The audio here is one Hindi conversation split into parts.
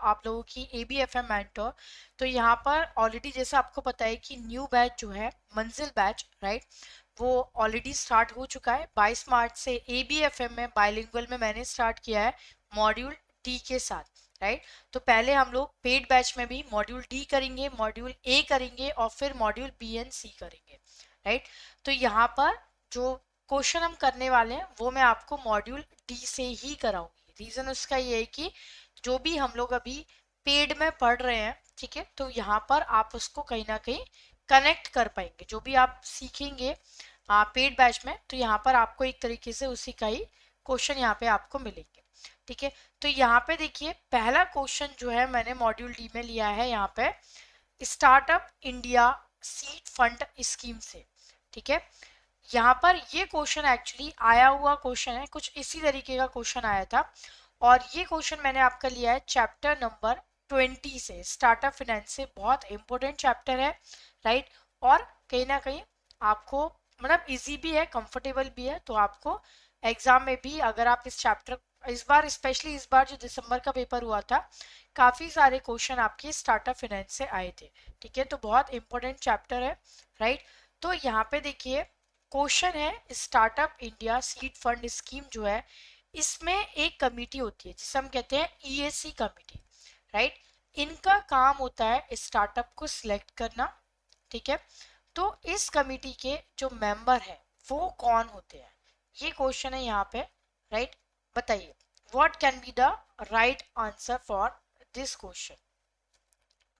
आप लोगों की ABFM मेंटोर। तो यहाँ पर ऑलरेडी जैसा आपको पता है कि न्यू बैच जो है मंजिल बैच, राइट, वो ऑलरेडी स्टार्ट हो चुका है 22 मार्च से। ABFM में बाइलिंगुअल में मैंने स्टार्ट किया है मॉड्यूल डी के साथ, राइट। तो पहले हम लोग पेड बैच में भी मॉड्यूल डी करेंगे, मॉड्यूल ए करेंगे और फिर मॉड्यूल बी एंड सी करेंगे, राइट। तो यहाँ पर जो क्वेश्चन हम करने वाले हैं वो मैं आपको मॉड्यूल डी से ही कराऊंगी। रीजन उसका ये है कि जो भी हम लोग अभी पेड में पढ़ रहे हैं, ठीक है, तो यहाँ पर आप उसको कहीं ना कहीं कनेक्ट कर पाएंगे। जो भी आप सीखेंगे पेड बैच में, तो यहाँ पर आपको एक तरीके से उसी का ही क्वेश्चन यहाँ पे आपको मिलेंगे, ठीक है। तो यहाँ पे देखिए पहला क्वेश्चन जो है मैंने मॉड्यूल डी में लिया है यहाँ पे startup India seed fund scheme से, ठीक है। यहाँ पर ये क्वेश्चन एक्चुअली आया हुआ क्वेश्चन है, कुछ इसी तरीके का क्वेश्चन आया था और ये क्वेश्चन मैंने आपका लिया है चैप्टर नंबर 20 से, स्टार्टअप फाइनेंस से। बहुत इंपॉर्टेंट चैप्टर है, राइट। और कहीं ना कहीं आपको मतलब इजी भी है, कंफर्टेबल भी है। तो आपको एग्जाम में भी अगर आप इस चैप्टर, इस बार स्पेशली इस बार जो दिसंबर का पेपर हुआ था, काफी सारे क्वेश्चन आपके स्टार्टअप फाइनेंस से आए थे, ठीक है। तो बहुत इंपॉर्टेंट चैप्टर है, राइट। तो यहाँ पे देखिए क्वेश्चन है startup India seed fund scheme जो है, इसमें एक कमेटी होती है जिसे हम कहते हैं EAC कमेटी, राइट। इनका काम होता है स्टार्टअप को सिलेक्ट करना, ठीक है। तो इस कमेटी के जो मेंबर है वो कौन होते हैं, ये क्वेश्चन है यहाँ पे, राइट। बताइए what can be the right answer for this question,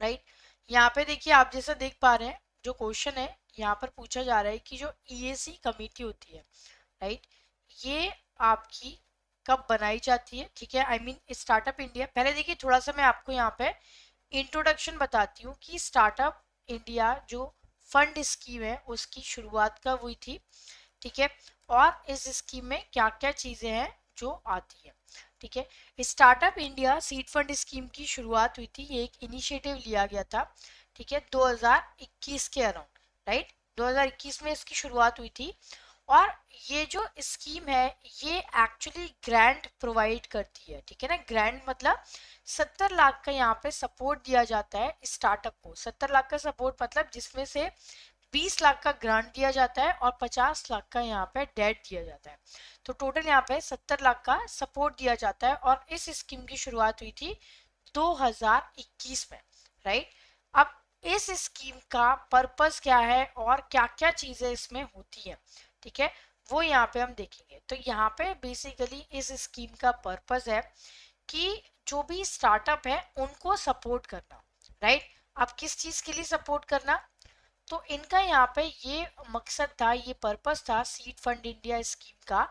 right. यहाँ पे देखिए आप जैसा देख पा रहे हैं जो क्वेश्चन है यहाँ पर पूछा जा रहा है कि जो EAC कमेटी होती है, राइट, ये आपकी कब बनाई जाती है, ठीक है। I mean startup India. पहले देखिए थोड़ा सा मैं आपको यहाँ पे इंट्रोडक्शन बताती हूँ कि स्टार्टअप इंडिया जो फंड स्कीम है उसकी शुरुआत कब हुई थी, ठीक है, और इस स्कीम में क्या क्या चीजें हैं जो आती है, ठीक है। Startup India seed fund scheme की शुरुआत हुई थी, ये एक इनिशिएटिव लिया गया था, ठीक है, 2021 के अराउंड, राइट। 2021 में इसकी शुरुआत हुई थी और ये जो स्कीम है ये एक्चुअली ग्रांट प्रोवाइड करती है, ठीक है ना। ग्रांट मतलब 70 लाख का यहाँ पे सपोर्ट दिया जाता है स्टार्टअप को। 70 लाख का सपोर्ट मतलब जिसमें से 20 लाख का ग्रांट दिया जाता है और 50 लाख का यहाँ पे डेट दिया जाता है। तो टोटल यहाँ पे 70 लाख का सपोर्ट दिया जाता है और इस स्कीम की शुरुआत हुई थी 2021 में, राइट। अब इस स्कीम का पर्पस क्या है और क्या क्या चीजें इसमें होती है, ठीक है, वो यहाँ पे हम देखेंगे। तो यहाँ पे बेसिकली इस स्कीम का पर्पस है कि जो भी स्टार्टअप है उनको सपोर्ट करना, राइट। अब किस चीज के लिए सपोर्ट करना, तो इनका यहाँ पे ये मकसद था, ये पर्पस था सीड फंड इंडिया स्कीम का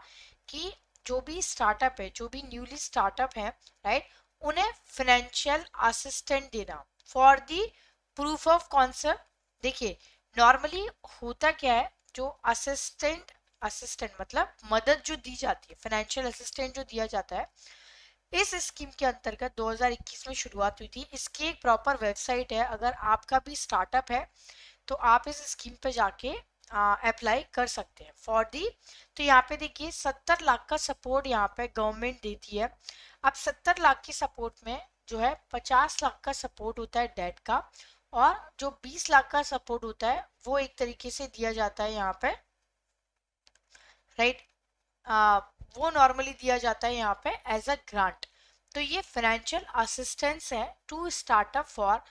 कि जो भी स्टार्टअप है, जो भी न्यूली स्टार्टअप है, राइट, उन्हें फाइनेंशियल असिस्टेंट देना for the proof of concept. देखिए नॉर्मली होता क्या है, जो असिस्टेंट, असिस्टेंट मतलब मदद जो दी जाती है, फाइनेंशियल असिस्टेंट जो दिया जाता है, इस स्कीम के अंतर्गत 2021 में शुरुआत हुई थी। इसकी एक प्रॉपर वेबसाइट है, अगर आपका भी स्टार्टअप है तो आप इस स्कीम पे जाके अप्लाई कर सकते हैं फॉर दी। तो यहाँ पे देखिए 70 लाख का सपोर्ट यहाँ पे गवर्नमेंट देती है। अब 70 लाख की सपोर्ट में जो है 50 लाख का सपोर्ट होता है डेट का और जो 20 लाख का सपोर्ट होता है वो एक तरीके से दिया जाता है यहाँ पे, राइट। वो नॉर्मली दिया जाता है यहाँ पे एज अ ग्रांट। तो ये फाइनेंशियल असिस्टेंस है to startup for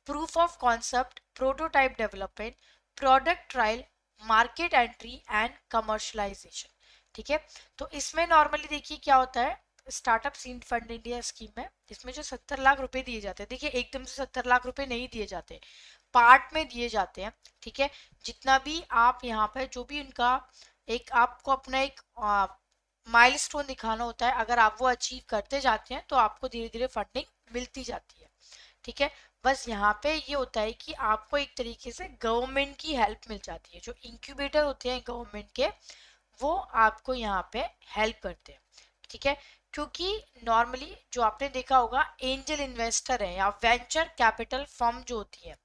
proof of concept, prototype development, product trial, market entry and commercialization, ठीक है। तो इसमें नॉर्मली देखिए क्या होता है, startup seed fund India scheme में इसमें जो 70 लाख रुपए दिए जाते हैं, देखिए एकदम से 70 लाख रुपए नहीं दिए जाते, पार्ट में दिए जाते हैं, ठीक है। जितना भी आप यहाँ पे जो भी उनका एक आपको अपना एक माइलस्टोन दिखाना होता है, अगर आप वो अचीव करते जाते हैं तो आपको धीरे धीरे फंडिंग मिलती जाती है, ठीक है। बस यहाँ पे ये होता है कि आपको एक तरीके से गवर्नमेंट की हेल्प मिल जाती है, जो इंक्यूबेटर होते हैं गवर्नमेंट के वो आपको यहाँ पे हेल्प करते हैं, ठीक है। क्योंकि नॉर्मली जो आपने देखा होगा एंजल इन्वेस्टर है या वेंचर कैपिटल फर्म जो होती है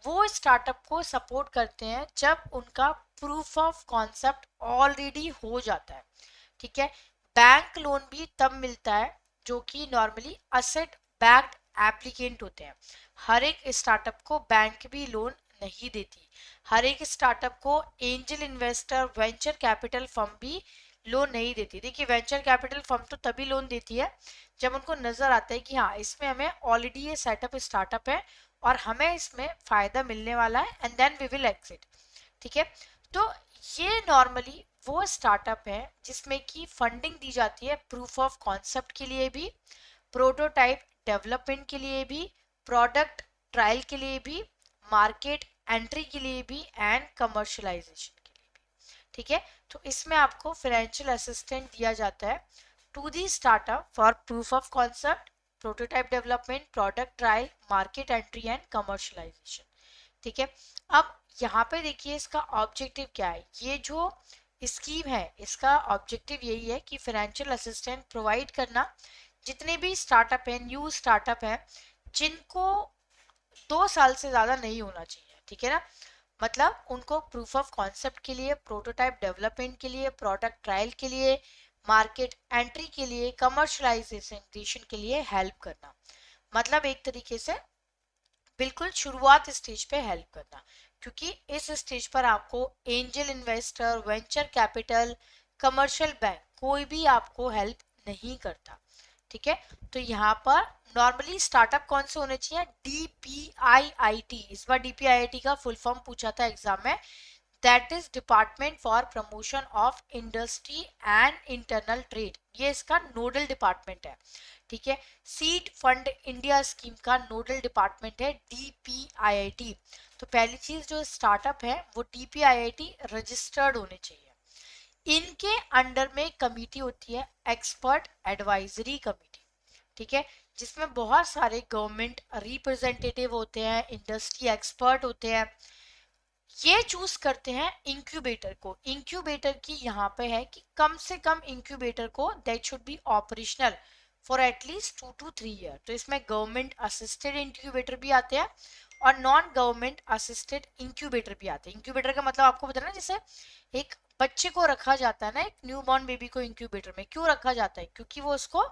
वो स्टार्टअप को सपोर्ट करते हैं जब उनका प्रूफ ऑफ कॉन्सेप्ट ऑलरेडी हो जाता है, ठीक है। बैंक लोन भी तब मिलता है जो कि नॉर्मली असेट बैक्ड एप्लीकेंट होते हैं। हर एक स्टार्टअप को बैंक भी लोन नहीं देती। हर एक स्टार्टअप को angel investor, venture capital firm भी लोन नहीं देती। देखिए वेंचर कैपिटल फर्म तो तभी लोन देती है जब उनको नजर आता है कि हाँ इसमें हमें ऑलरेडी ये सेटअप स्टार्टअप है और हमें इसमें फायदा मिलने वाला है and then we will exit. ठीक है, तो ये नॉर्मली वो स्टार्टअप है जिसमें कि फंडिंग दी जाती है प्रूफ ऑफ कॉन्सेप्ट के लिए भी, प्रोटोटाइप डेवलपमेंट के लिए भी, प्रोडक्ट ट्रायल के लिए भी, मार्केट एंट्री के लिए भी एंड कमर्शलाइजेशन के लिए भी। ठीक है, तो इसमें आपको फाइनेंशियल असिस्टेंट दिया जाता है to the startup for proof of concept, prototype development, product trial, market entry and commercialization. ठीक है, अब यहाँ पे देखिए इसका ऑब्जेक्टिव क्या है। ये जो स्कीम है इसका ऑब्जेक्टिव यही है कि फाइनेंशियल असिस्टेंट प्रोवाइड करना जितने भी स्टार्टअप है, न्यू स्टार्टअप है, जिनको 2 साल से ज्यादा नहीं होना चाहिए। ठीक है ना, मतलब उनको प्रूफ ऑफ कॉन्सेप्ट के लिए, प्रोटोटाइप डेवलपमेंट के लिए, प्रोडक्ट ट्रायल के लिए, मार्केट एंट्री के लिए, कमर्शलाइजेशन के लिए हेल्प करना। मतलब एक तरीके से बिल्कुल शुरुआत स्टेज पे हेल्प करना, क्योंकि इस स्टेज पर आपको angel investor, venture capital, commercial bank कोई भी आपको हेल्प नहीं करता। ठीक है, तो यहाँ पर नॉर्मली स्टार्टअप कौन से होने चाहिए, DPIIT। इस बार DPIIT का फुल फॉर्म पूछा था एग्जाम में, that is department for promotion of industry and internal trade. ये इसका नोडल डिपार्टमेंट है। ठीक है, सीड फंड इंडिया स्कीम का नोडल डिपार्टमेंट है DPIIT। तो पहली चीज जो स्टार्टअप है वो DPIIT रजिस्टर्ड होने चाहिए। इनके अंडर में कमेटी होती है एक्सपर्ट एडवाइजरी कमेटी। ठीक है, जिसमें बहुत सारे गवर्नमेंट रिप्रेजेंटेटिव होते हैं, इंडस्ट्री एक्सपर्ट होते हैं। ये चूज करते हैं इंक्यूबेटर को। इंक्यूबेटर की यहाँ पे है कि कम से कम इंक्यूबेटर को that should be operational for at least 2 to 3 year. तो इसमें गवर्नमेंट असिस्टेड इंक्यूबेटर भी आते हैं और नॉन गवर्नमेंट असिस्टेड इंक्यूबेटर भी आते हैं। इंक्यूबेटर का मतलब आपको पता है ना, जैसे एक बच्चे को रखा जाता है ना, एक न्यू बॉर्न बेबी को इंक्यूबेटर में क्यों रखा जाता है, क्योंकि वो उसको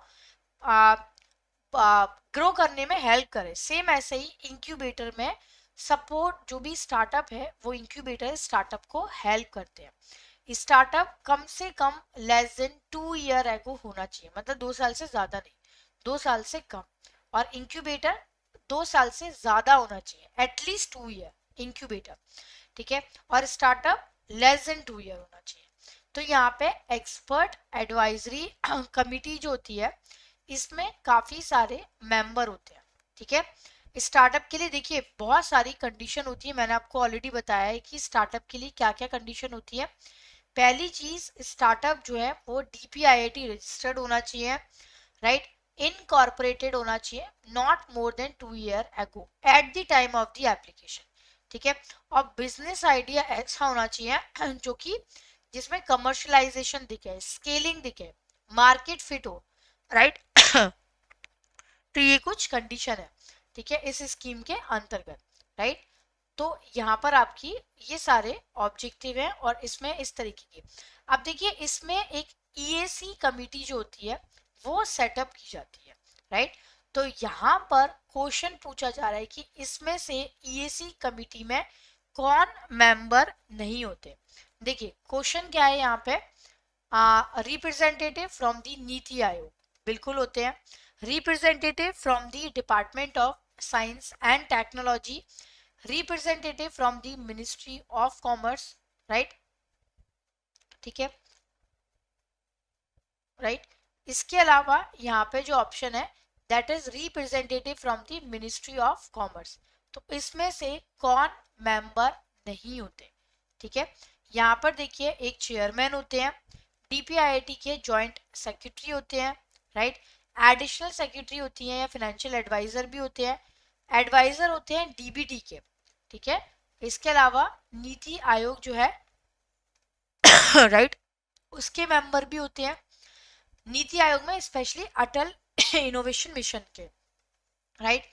ग्रो करने में हेल्प करे। सेम ऐसे ही इंक्यूबेटर में सपोर्ट जो भी स्टार्टअप है वो इंक्यूबेटर स्टार्टअप को हेल्प करते हैं। स्टार्टअप कम से कम लेस देन 2 ईयर एगो होना चाहिए, मतलब 2 साल से ज्यादा नहीं, 2 साल से कम। और इंक्यूबेटर 2 साल से ज्यादा होना चाहिए, एटलीस्ट 2 ईयर इंक्यूबेटर। ठीक है, और स्टार्टअप लेस देन 2 ईयर होना चाहिए। तो यहाँ पे एक्सपर्ट एडवाइजरी कमिटी जो होती है इसमें काफी सारे मेंबर होते हैं। ठीक है, स्टार्टअप के लिए देखिए बहुत सारी कंडीशन होती है। मैंने आपको ऑलरेडी बताया है कि स्टार्टअप के लिए क्या क्या कंडीशन होती है। पहली चीज, स्टार्टअप जो है वो DPIIT रजिस्टर्ड होना चाहिए, राइट, इनकॉर्पोरेटेड होना चाहिए, not more than 2 year ago at the time of the application. ठीक है, और बिजनेस आइडिया ऐसा होना चाहिए जो कि जिसमें कमर्शलाइजेशन दिखे, स्केलिंग दिखे, मार्केट फिट हो, राइट। तो ये कुछ कंडीशन है, ठीक है, इस स्कीम के अंतर्गत, राइट। तो यहाँ पर आपकी ये सारे ऑब्जेक्टिव हैं और इसमें इस तरीके की। अब देखिए इसमें एक EAC कमेटी जो होती है वो सेटअप की जाती है, राइट। तो यहाँ पर क्वेश्चन पूछा जा रहा है कि इसमें से EAC कमेटी में कौन मेंबर नहीं होते। देखिए क्वेश्चन क्या है यहाँ पे, representative from the NITI Aayog बिल्कुल होते हैं, representative from the department of science and technology, representative from the ministry of commerce, right. ठीक है, राइट। इसके अलावा यहाँ पे जो ऑप्शन है that is representative from the ministry of commerce. तो इसमें से कौन मेंबर नहीं होते। ठीक है, यहाँ पर देखिए एक चेयरमैन होते हैं, DPIIT के जॉइंट सेक्रेटरी होते हैं, राइट, एडिशनल सेक्रेटरी होती हैं या फाइनेंशियल एडवाइजर भी होते हैं, एडवाइजर होते हैं DBT के। ठीक है, इसके अलावा नीति आयोग जो है राइट उसके मेंबर भी होते हैं। नीति आयोग में स्पेशली अटल इनोवेशन मिशन के, राइट।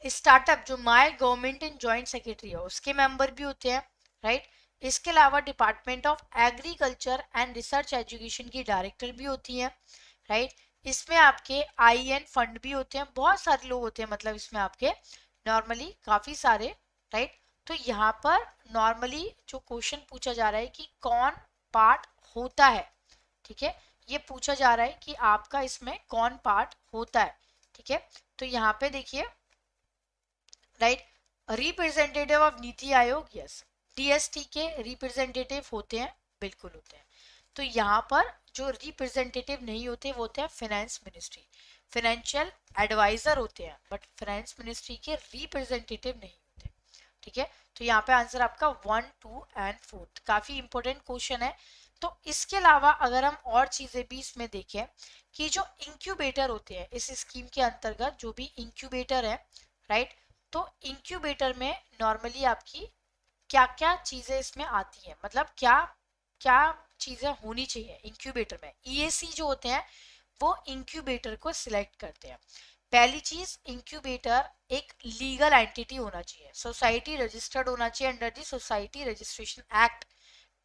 स्टार्टअप जो my government in joint secretary है उसके मेंबर भी होते हैं, राइट। इसके अलावा department of agriculture and research education की डायरेक्टर भी होती हैं, राइट। इसमें आपके IN फंड भी होते हैं, बहुत सारे लोग होते हैं, मतलब इसमें आपके नॉर्मली काफी सारे, राइट। तो यहाँ पर नॉर्मली जो क्वेश्चन पूछा जा रहा है कि कौन पार्ट होता है, ठीक है, ये पूछा जा रहा है कि आपका इसमें कौन पार्ट होता है, ठीक है। तो यहाँ पे देखिए, right, representative of NITI Aayog, yes, DST के रिप्रेजेंटेटिव होते हैं, बिल्कुल होते हैं। तो यहाँ पर जो रिप्रेजेंटेटिव नहीं होते वो होते हैं फाइनेंस मिनिस्ट्री, फाइनेंशियल एडवाइजर होते हैं, बट फाइनेंस मिनिस्ट्री के रिप्रेजेंटेटिव नहीं होते, ठीक है। तो यहाँ पे आंसर आपका 1, 2 एंड 4, काफी इंपॉर्टेंट क्वेश्चन है। तो इसके अलावा अगर हम और चीजें भी इसमें देखें कि जो इंक्यूबेटर होते हैं इस स्कीम के अंतर्गत, जो भी इंक्यूबेटर है, राइट, तो इंक्यूबेटर में नॉर्मली आपकी क्या क्या चीजें इसमें आती हैं, मतलब क्या क्या चीजें होनी चाहिए इंक्यूबेटर में। EAC जो होते हैं वो इंक्यूबेटर को सिलेक्ट करते हैं। पहली चीज, इंक्यूबेटर एक लीगल एंटिटी होना चाहिए, सोसाइटी रजिस्टर्ड होना चाहिए under the society registration act,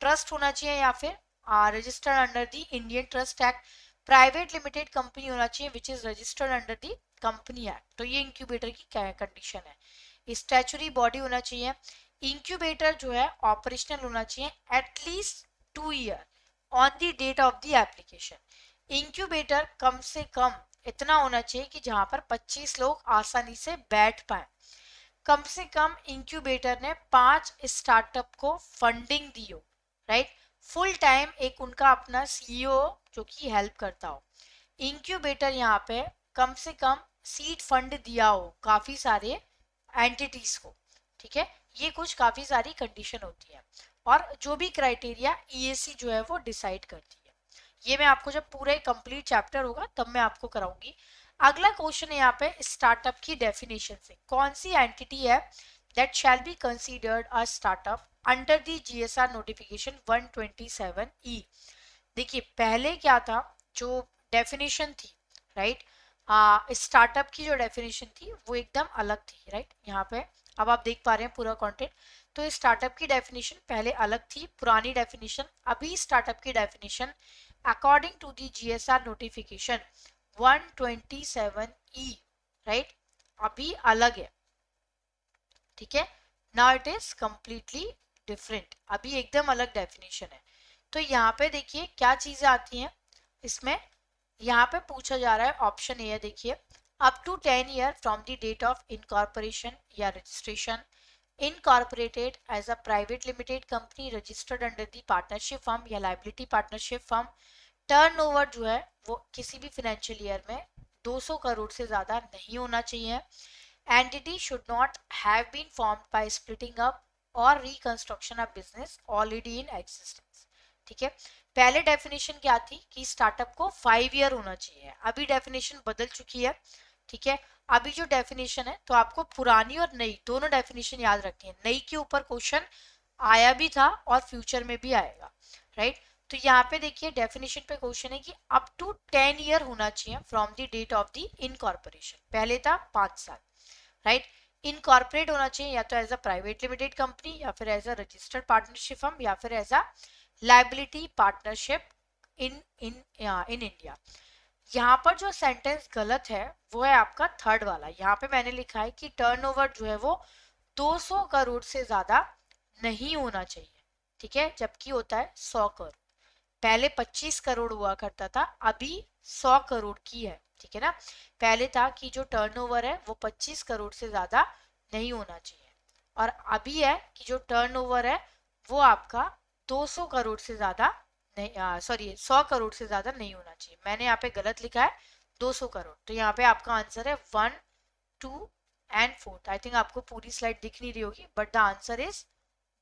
trust होना चाहिए या फिर registered under the Indian trust act, private limited company होना चाहिए which is registered under the company act. तो ये इंक्यूबेटर की कंडीशन है। स्टैचुरी बॉडी होना चाहिए। इंक्यूबेटर जो है ऑपरेशनल होना चाहिए at least 2 year on the date of the application. Incubator कम से कम इतना होना चाहिए कि जहां पर 25 लोग आसानी से बैठ पाए। कम से कम इंक्यूबेटर ने 5 स्टार्टअप को फंडिंग दी हो, राइट, फुल टाइम एक उनका अपना CEO जो कि हेल्प करता हो। इंक्यूबेटर यहाँ पे कम से कम सीड फंड दिया हो काफी सारे एंटिटीज को, ठीक है। ये कुछ काफी सारी कंडीशन होती है और जो भी क्राइटेरिया EAC जो है वो डिसाइड करती है। ये मैं आपको जब पूरा कंप्लीट चैप्टर होगा तब मैं आपको कराऊंगी। अगला क्वेश्चन है यहाँ पे स्टार्टअप की डेफिनेशन से, कौन सी एंटिटी है that shall be considered a startup under the GSR notification 127E। देखिए पहले क्या था, जो डेफिनेशन थी, राइट, स्टार्टअप की जो डेफिनेशन थी वो एकदम अलग थी, राइट। यहाँ पे अब आप देख पा रहे हैं पूरा कंटेंट। तो स्टार्टअप की डेफिनेशन पहले अलग थी, पुरानी डेफिनेशन। अभी स्टार्टअप की definition according to the GSR notification 127E, right, अभी अलग है, ठीक है। Now it is completely different, अभी एकदम अलग डेफिनेशन है। तो यहाँ पे देखिए क्या चीजें आती हैं इसमें। यहाँ पे पूछा जा रहा है, ऑप्शन ए है, देखिए, up to 10 year from the date of incorporation या registration, incorporated as a private limited company registered under the partnership firm या लाइबिलिटी पार्टनरशिप फर्म। टर्नओवर जो है वो किसी भी फाइनेंशियल ईयर में 200 करोड़ से ज्यादा नहीं होना चाहिए। Entity should not have been formed by splitting up or reconstruction of business already in existence, ठीक है। पहले डेफिनेशन क्या थी कि स्टार्टअप को 5 ईयर होना चाहिए, अभी डेफिनेशन बदल चुकी है, ठीक है। अभी जो डेफिनेशन है, तो आपको पुरानी और नई दोनों डेफिनेशन याद रखनी है। नई के ऊपर क्वेश्चन आया भी था और फ्यूचर में भी आएगा, राइट। तो यहाँ पे देखिए डेफिनेशन पे क्वेश्चन है कि अप टू 10 ईयर होना चाहिए from the date of the incorporation, पहले था 5 साल, राइट। इनकॉर्पोरेट होना चाहिए या तो as a private limited company या फिर as a registered partnership firm या फिर as a liability partnership in in in India. यहाँ पर जो सेंटेंस गलत है वो है आपका थर्ड वाला। यहाँ पे मैंने लिखा है कि टर्नओवर जो है वो 200 करोड़ से ज्यादा नहीं होना चाहिए, ठीक है, जबकि होता है 100 करोड़। पहले 25 करोड़ हुआ करता था, अभी 100 करोड़ की है, ठीक है ना। पहले था कि जो टर्नओवर है वो 25 करोड़ से ज्यादा नहीं होना चाहिए, और अभी है कि जो टर्नओवर है वो आपका 200 करोड़ से ज्यादा नहीं, सॉरी 100 करोड़ से ज्यादा नहीं होना चाहिए। मैंने यहाँ पे गलत लिखा है 200 करोड़। तो यहाँ पे आपका आंसर है 1, 2 एंड 4। आई थिंक आपको पूरी स्लाइड दिख नहीं रही होगी, but the answer is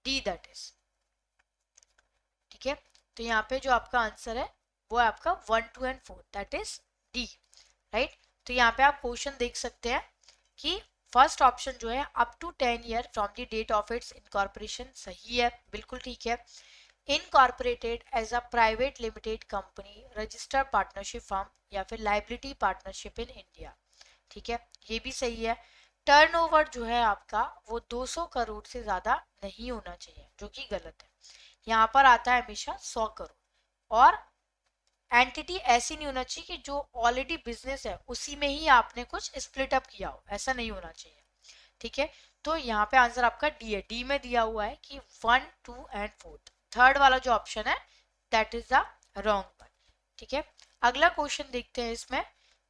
D, that is, ठीक है। तो यहाँ पे जो आपका आंसर है वो है आपका 1, 2 and 4, that is D, right. तो यहाँ पे आप क्वेश्चन देख सकते हैं कि फर्स्ट ऑप्शन जो है up to 10 year from the date of its incorporation सही है, बिल्कुल ठीक है। Incorporated as a private limited company registered partnership firm या फिर लाइबिलिटी पार्टनरशिप इन इंडिया, ठीक है, ये भी सही है। टर्नओवर जो है आपका वो 200 करोड़ से ज्यादा नहीं होना चाहिए, जो कि गलत है। यहाँ पर आता है हमेशा 100 करोड़, और एंटिटी ऐसी नहीं होना चाहिए कि जो ऑलरेडी बिजनेस है उसी में ही आपने कुछ स्प्लिट अप किया हो, ऐसा नहीं होना चाहिए। ठीक है, तो यहाँ पे आंसर आपका डी है। डी में दिया हुआ है कि 1, 2 एंड 4, थर्ड वाला जो ऑप्शन है that is the wrong one. ठीक है, अगला क्वेश्चन देखते हैं इसमें।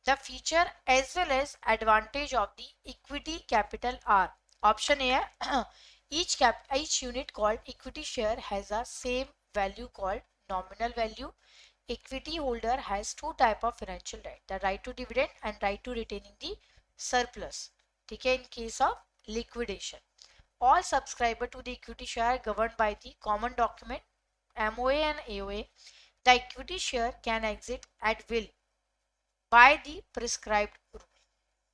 The feature as well as advantage of the equity capital are, option A है each unit called equity share has a same value called nominal value. Equity holder has two type of financial right, the right to dividend and right to retaining the surplus. ठीक है, in case of liquidation all subscriber to the equity share governed by the common document MOA and AOA. The equity share can exit at will by the prescribed rule.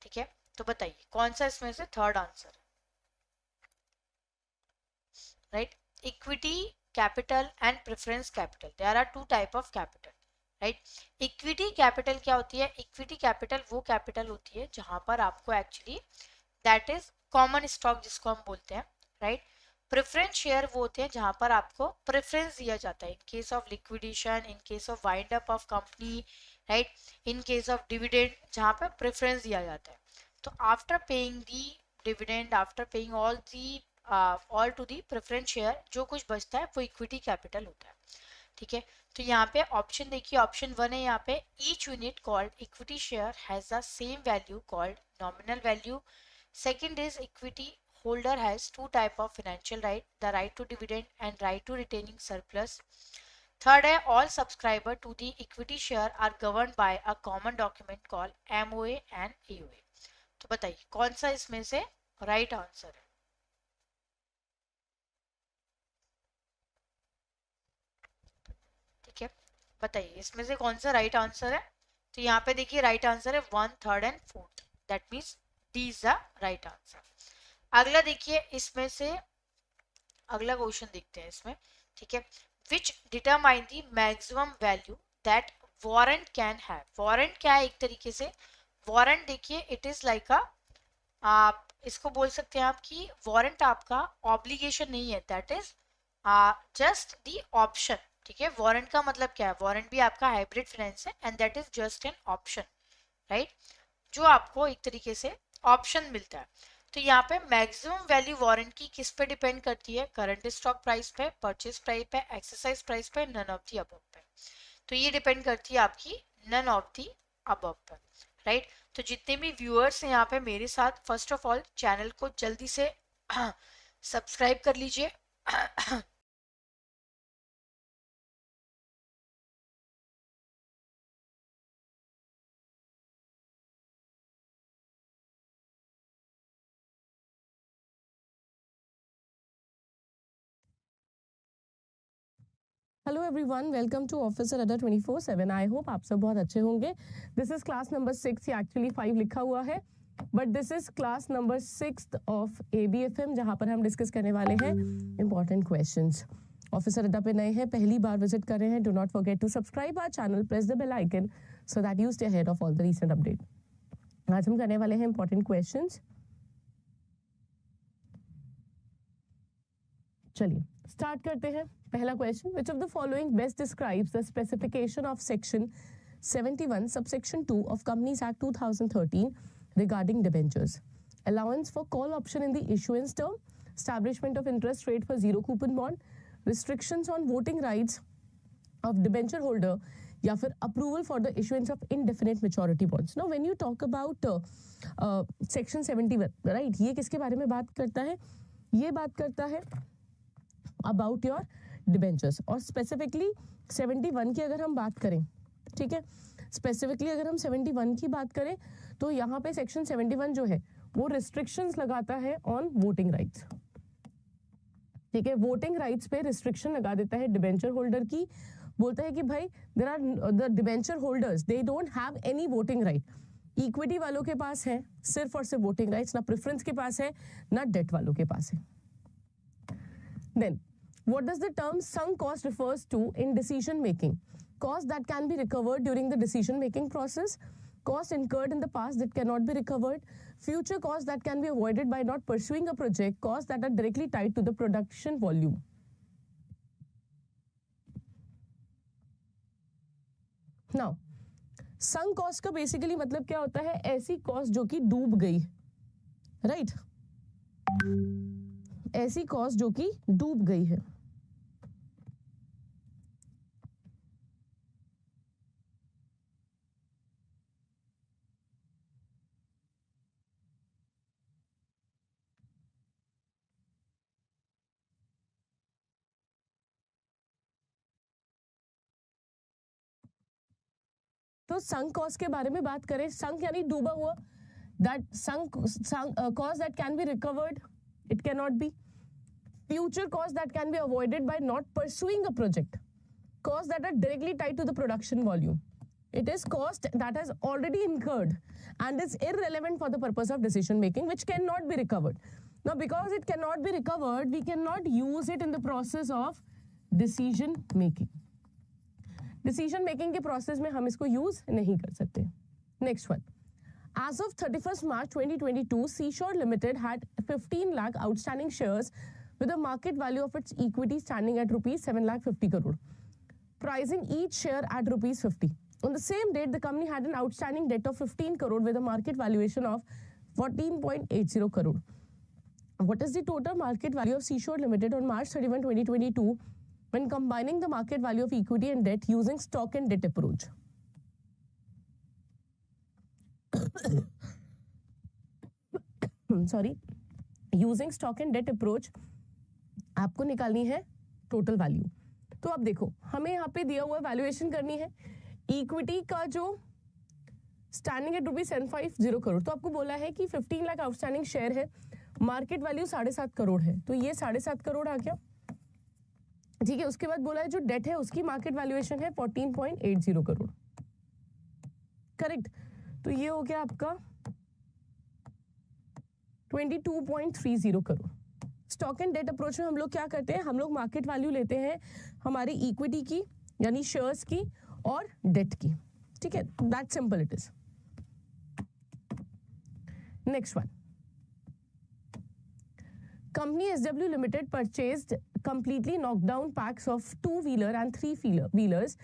ठीक है, तो बताइए कौन सा इसमें से third answer, right? Equity capital and preference capital, there are two type of capital, right? Equity capital क्या होती है? Equity capital वो capital होती है जहां पर आपको actually that is common stock जिसको हम बोलते हैं, right? प्रेफरेंस शेयर वो होते हैं जहां पर आपको प्रेफरेंस दिया जाता है in case of liquidation, in case of wind up of company, right, in case of dividend जहां पर प्रेफरेंस दिया जाता है। तो after paying the dividend, after paying all to the preference share, जो कुछ बचता है वो इक्विटी कैपिटल होता है। ठीक है, तो यहाँ पे ऑप्शन देखिए, ऑप्शन 1 है यहाँ पे each unit called equity share has the same value called nominal value. Second is equity holder has two type of financial right, the right to dividend and right to retaining surplus. Third है all subscriber to the equity share are governed by a common document called MOA and AOA. तो बताइए कौन सा इसमें से राइट आंसर है? ठीक है, बताइए इसमें से कौन सा राइट आंसर है? तो यहाँ पे देखिए राइट आंसर है 1, 3 and 4, that means D is the right answer. अगला देखिए, इसमें से अगला क्वेश्चन देखते हैं इसमें। ठीक है, विच determine the maximum value that warrant can have. Warrant क्या है? एक तरीके से वारंट देखिए इट इज लाइक आप इसको बोल सकते हैं आपकी वारंट आपका ऑब्लिगेशन नहीं है, that is just the option. ठीक है, वारंट का मतलब क्या है? वारंट भी आपका हाइब्रिड फाइनेंस है and that is just an option, right, जो आपको एक तरीके से ऑप्शन मिलता है। तो यहाँ पे मैक्सिमम वैल्यू वारंट की किस पे डिपेंड करती है? करंट स्टॉक प्राइस पे, परचेज प्राइस पे, एक्सरसाइज प्राइस पे, नन ऑफ दी अबव पे। तो ये डिपेंड करती है आपकी नन ऑफ दी अबव पे, राइट। तो जितने भी व्यूअर्स हैं यहाँ पे मेरे साथ, फर्स्ट ऑफ ऑल चैनल को जल्दी से सब्सक्राइब कर लीजिए। Hello everyone, welcome to officer Adda 24/7। I hope आप सब बहुत अच्छे होंगे। दिस इज क्लास नंबर 6, या एक्चुअली 5 लिखा हुआ है, but this is class number 6 of ABFM, जहां पर हम डिस्कस करने वाले हैं इंपॉर्टेंट क्वेश्चंस। ऑफिसर अड्डा पे नए हैं, पहली बार विजिट कर रहे हैं, do not forget to subscribe our channel, press the bell icon so that you stay ahead of all the recent update. आज हम करने वाले हैं इंपॉर्टेंट क्वेश्चंस। चलिए स्टार्ट करते हैं। पहला question, which of the following best describes the specification of section 71 subsection 2 of Companies Act 2013 regarding debentures? Allowance for call option in the issuance term, establishment of interest rate for zero coupon bond, restrictions on voting rights of debenture holder, या फिर approval for the issuance of indefinite maturity bonds. Now when you talk about section 71, right, ये किसके बारे में बात करता है? ये बात करता है अबाउट योर डिबेंचर्स, और स्पेसिफिकली 71 की अगर हम बात करें, ठीक है, स्पेसिफिकली अगर हम 71 की बात करें तो यहाँ पे सेक्शन 71 जो है वो रिस्ट्रिक्शंस लगाता है ऑन वोटिंग राइट्स। ठीक है, वोटिंग राइट्स पे रिस्ट्रिक्शन लगा देता है डिबेंचर होल्डर की, बोलता है कि भाई there are the debenture holders, they don't have any voting right. Equity वालों के पास है सिर्फ और सिर्फ वोटिंग राइट्स, ना प्रेफरेंस के पास है ना डेट वालों के पास है। Then, what does the term sunk cost refers to in decision making? Cost that can be recovered during the decision making process, cost incurred in the past that cannot be recovered, future costs that can be avoided by not pursuing a project, costs that are directly tied to the production volume. Now sunk cost का बेसिकली मतलब क्या होता है, ऐसी कॉस्ट जो कि डूब गई, राइट ऐसी कॉस्ट जो कि डूब गई है। तो संक कॉस्ट के बारे में बात करें, संक यानी डूबा हुआ, that sunk cost that can be recovered, it cannot be. Future costs that can be avoided by not pursuing a project, costs that are directly tied to the production volume. It is cost that has already incurred and is irrelevant for the purpose of decision making, which cannot be recovered. Now because it cannot be recovered, we cannot use it in the process of decision making. Decision making के process में हम इसको use नहीं कर सकते. Next one. As of 31st March 2022, Seashore Limited had 15 lakh outstanding shares with a market value of its equity standing at rupees 7 lakh 50 crore, pricing each share at rupees 50. On the same date, the company had an outstanding debt of 15 crore with a market valuation of 14.80 crore. What is the total market value of Seashore Limited on March 31, 2022 when combining the market value of equity and debt using stock and debt approach? Sorry, using stock and debt approach आपको निकालनी है टोटल वैल्यू। तो अब देखो, हमें यहाँ पे दिया हुआ वैल्यूएशन करनी है इक्विटी का जो स्टैंडिंग है ₹750 करोड़, तो आपको बोला है कि 15 लाख आउटस्टैंडिंग शेयर है, मार्केट वैल्यू 7.5 करोड़ है, तो ये 7.5 करोड़ आ गया, ठीक है। उसके बाद बोला है जो डेट है उसकी मार्केट वैल्यूएशन है 14.80 करोड़, करेक्ट। तो ये हो गया आपका 22.30 crore. Stock and debt approach में हम लोग क्या करते हैं, हम लोग मार्केट वैल्यू लेते हैं हमारी इक्विटी की यानी शेयर्स की और डेट की, ठीक है, that simple it is. Next one, company SW Limited purchased completely knocked down packs of 2-wheeler and 3-wheelers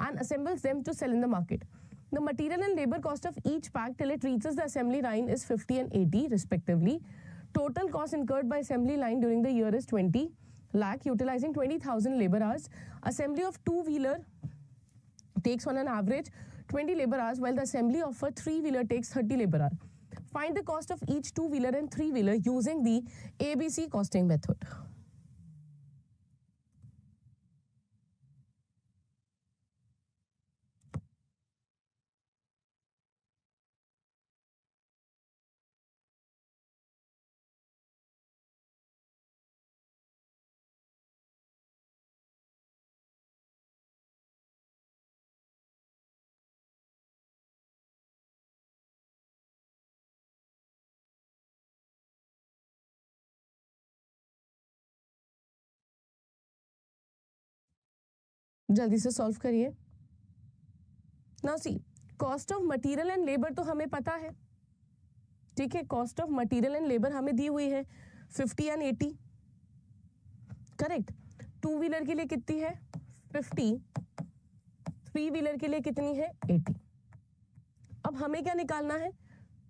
and assembles them to sell in the market. The material and labor cost of each pack till it reaches the assembly line is 50 and 80 respectively. Total cost incurred by assembly line during the year is 20 lakh, utilizing 20,000 labor hours. Assembly of 2-wheeler takes on an average 20 labor hours, while the assembly of a 3-wheeler takes 30 labor hours. Find the cost of each 2-wheeler and 3-wheeler using the ABC costing method. जल्दी से सॉल्व करिए। Now see, cost of material and labour तो हमें पता है, ठीक है, cost of material and labour हमें दी हुई है 50 एंड 80, करेक्ट। 2-व्हीलर के लिए कितनी है 50, 3-व्हीलर के लिए कितनी है 80। अब हमें क्या निकालना है,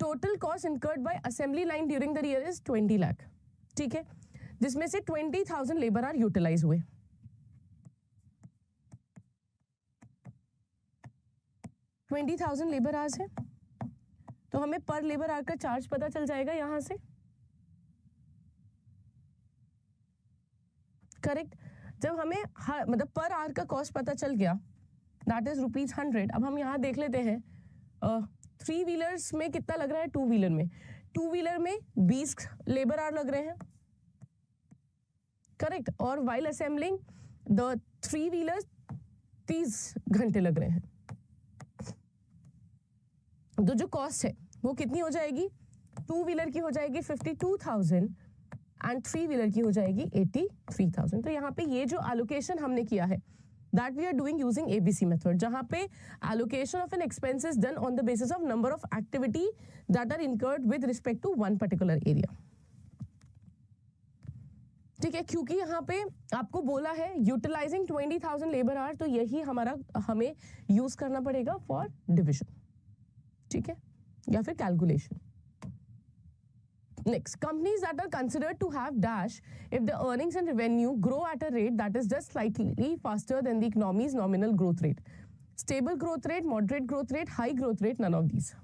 total cost incurred by assembly line during the year is 20 lakh, ठीक है, जिसमें से 20,000 लेबर आर यूटिलाइज हुए। 20,000 लेबर आवर्स है, तो हमें पर लेबर आवर का चार्ज पता चल जाएगा यहां से, करेक्ट। जब हमें मतलब पर आवर का कॉस्ट पता चल गया, दैट इज ₹100। अब हम यहां देख लेते हैं 3-व्हीलर्स में कितना लग रहा है, 2-व्हीलर में, 2-व्हीलर में 20 लेबर आवर लग रहे हैं, करेक्ट, और वाइल असेंबलिंग द 3-व्हीलर्स 30 घंटे लग रहे हैं। तो जो कॉस्ट है वो कितनी हो जाएगी, 2-व्हीलर की हो जाएगी 52,000 एंड 3-व्हीलर की हो जाएगी 83,000। तो यहाँ पे ये जो एलोकेशन हमने किया है that we are doing using ABC method, जहाँ पे allocation of an expenses done on the basis of number of activity that are incurred with respect to one particular area, ठीक है, क्योंकि यहाँ पे आपको बोला है यूटिलाइजिंग 20,000 लेबर आवर, तो यही हमारा हमें यूज करना पड़ेगा फॉर डिविजन, ठीक है, या फिर calculation. Next, companies that are considered to have dash if the earnings and revenue grow at a rate that is just slightly faster than the economy's nominal growth rate. Stable growth rate, moderate growth rate, high growth rate, none of these.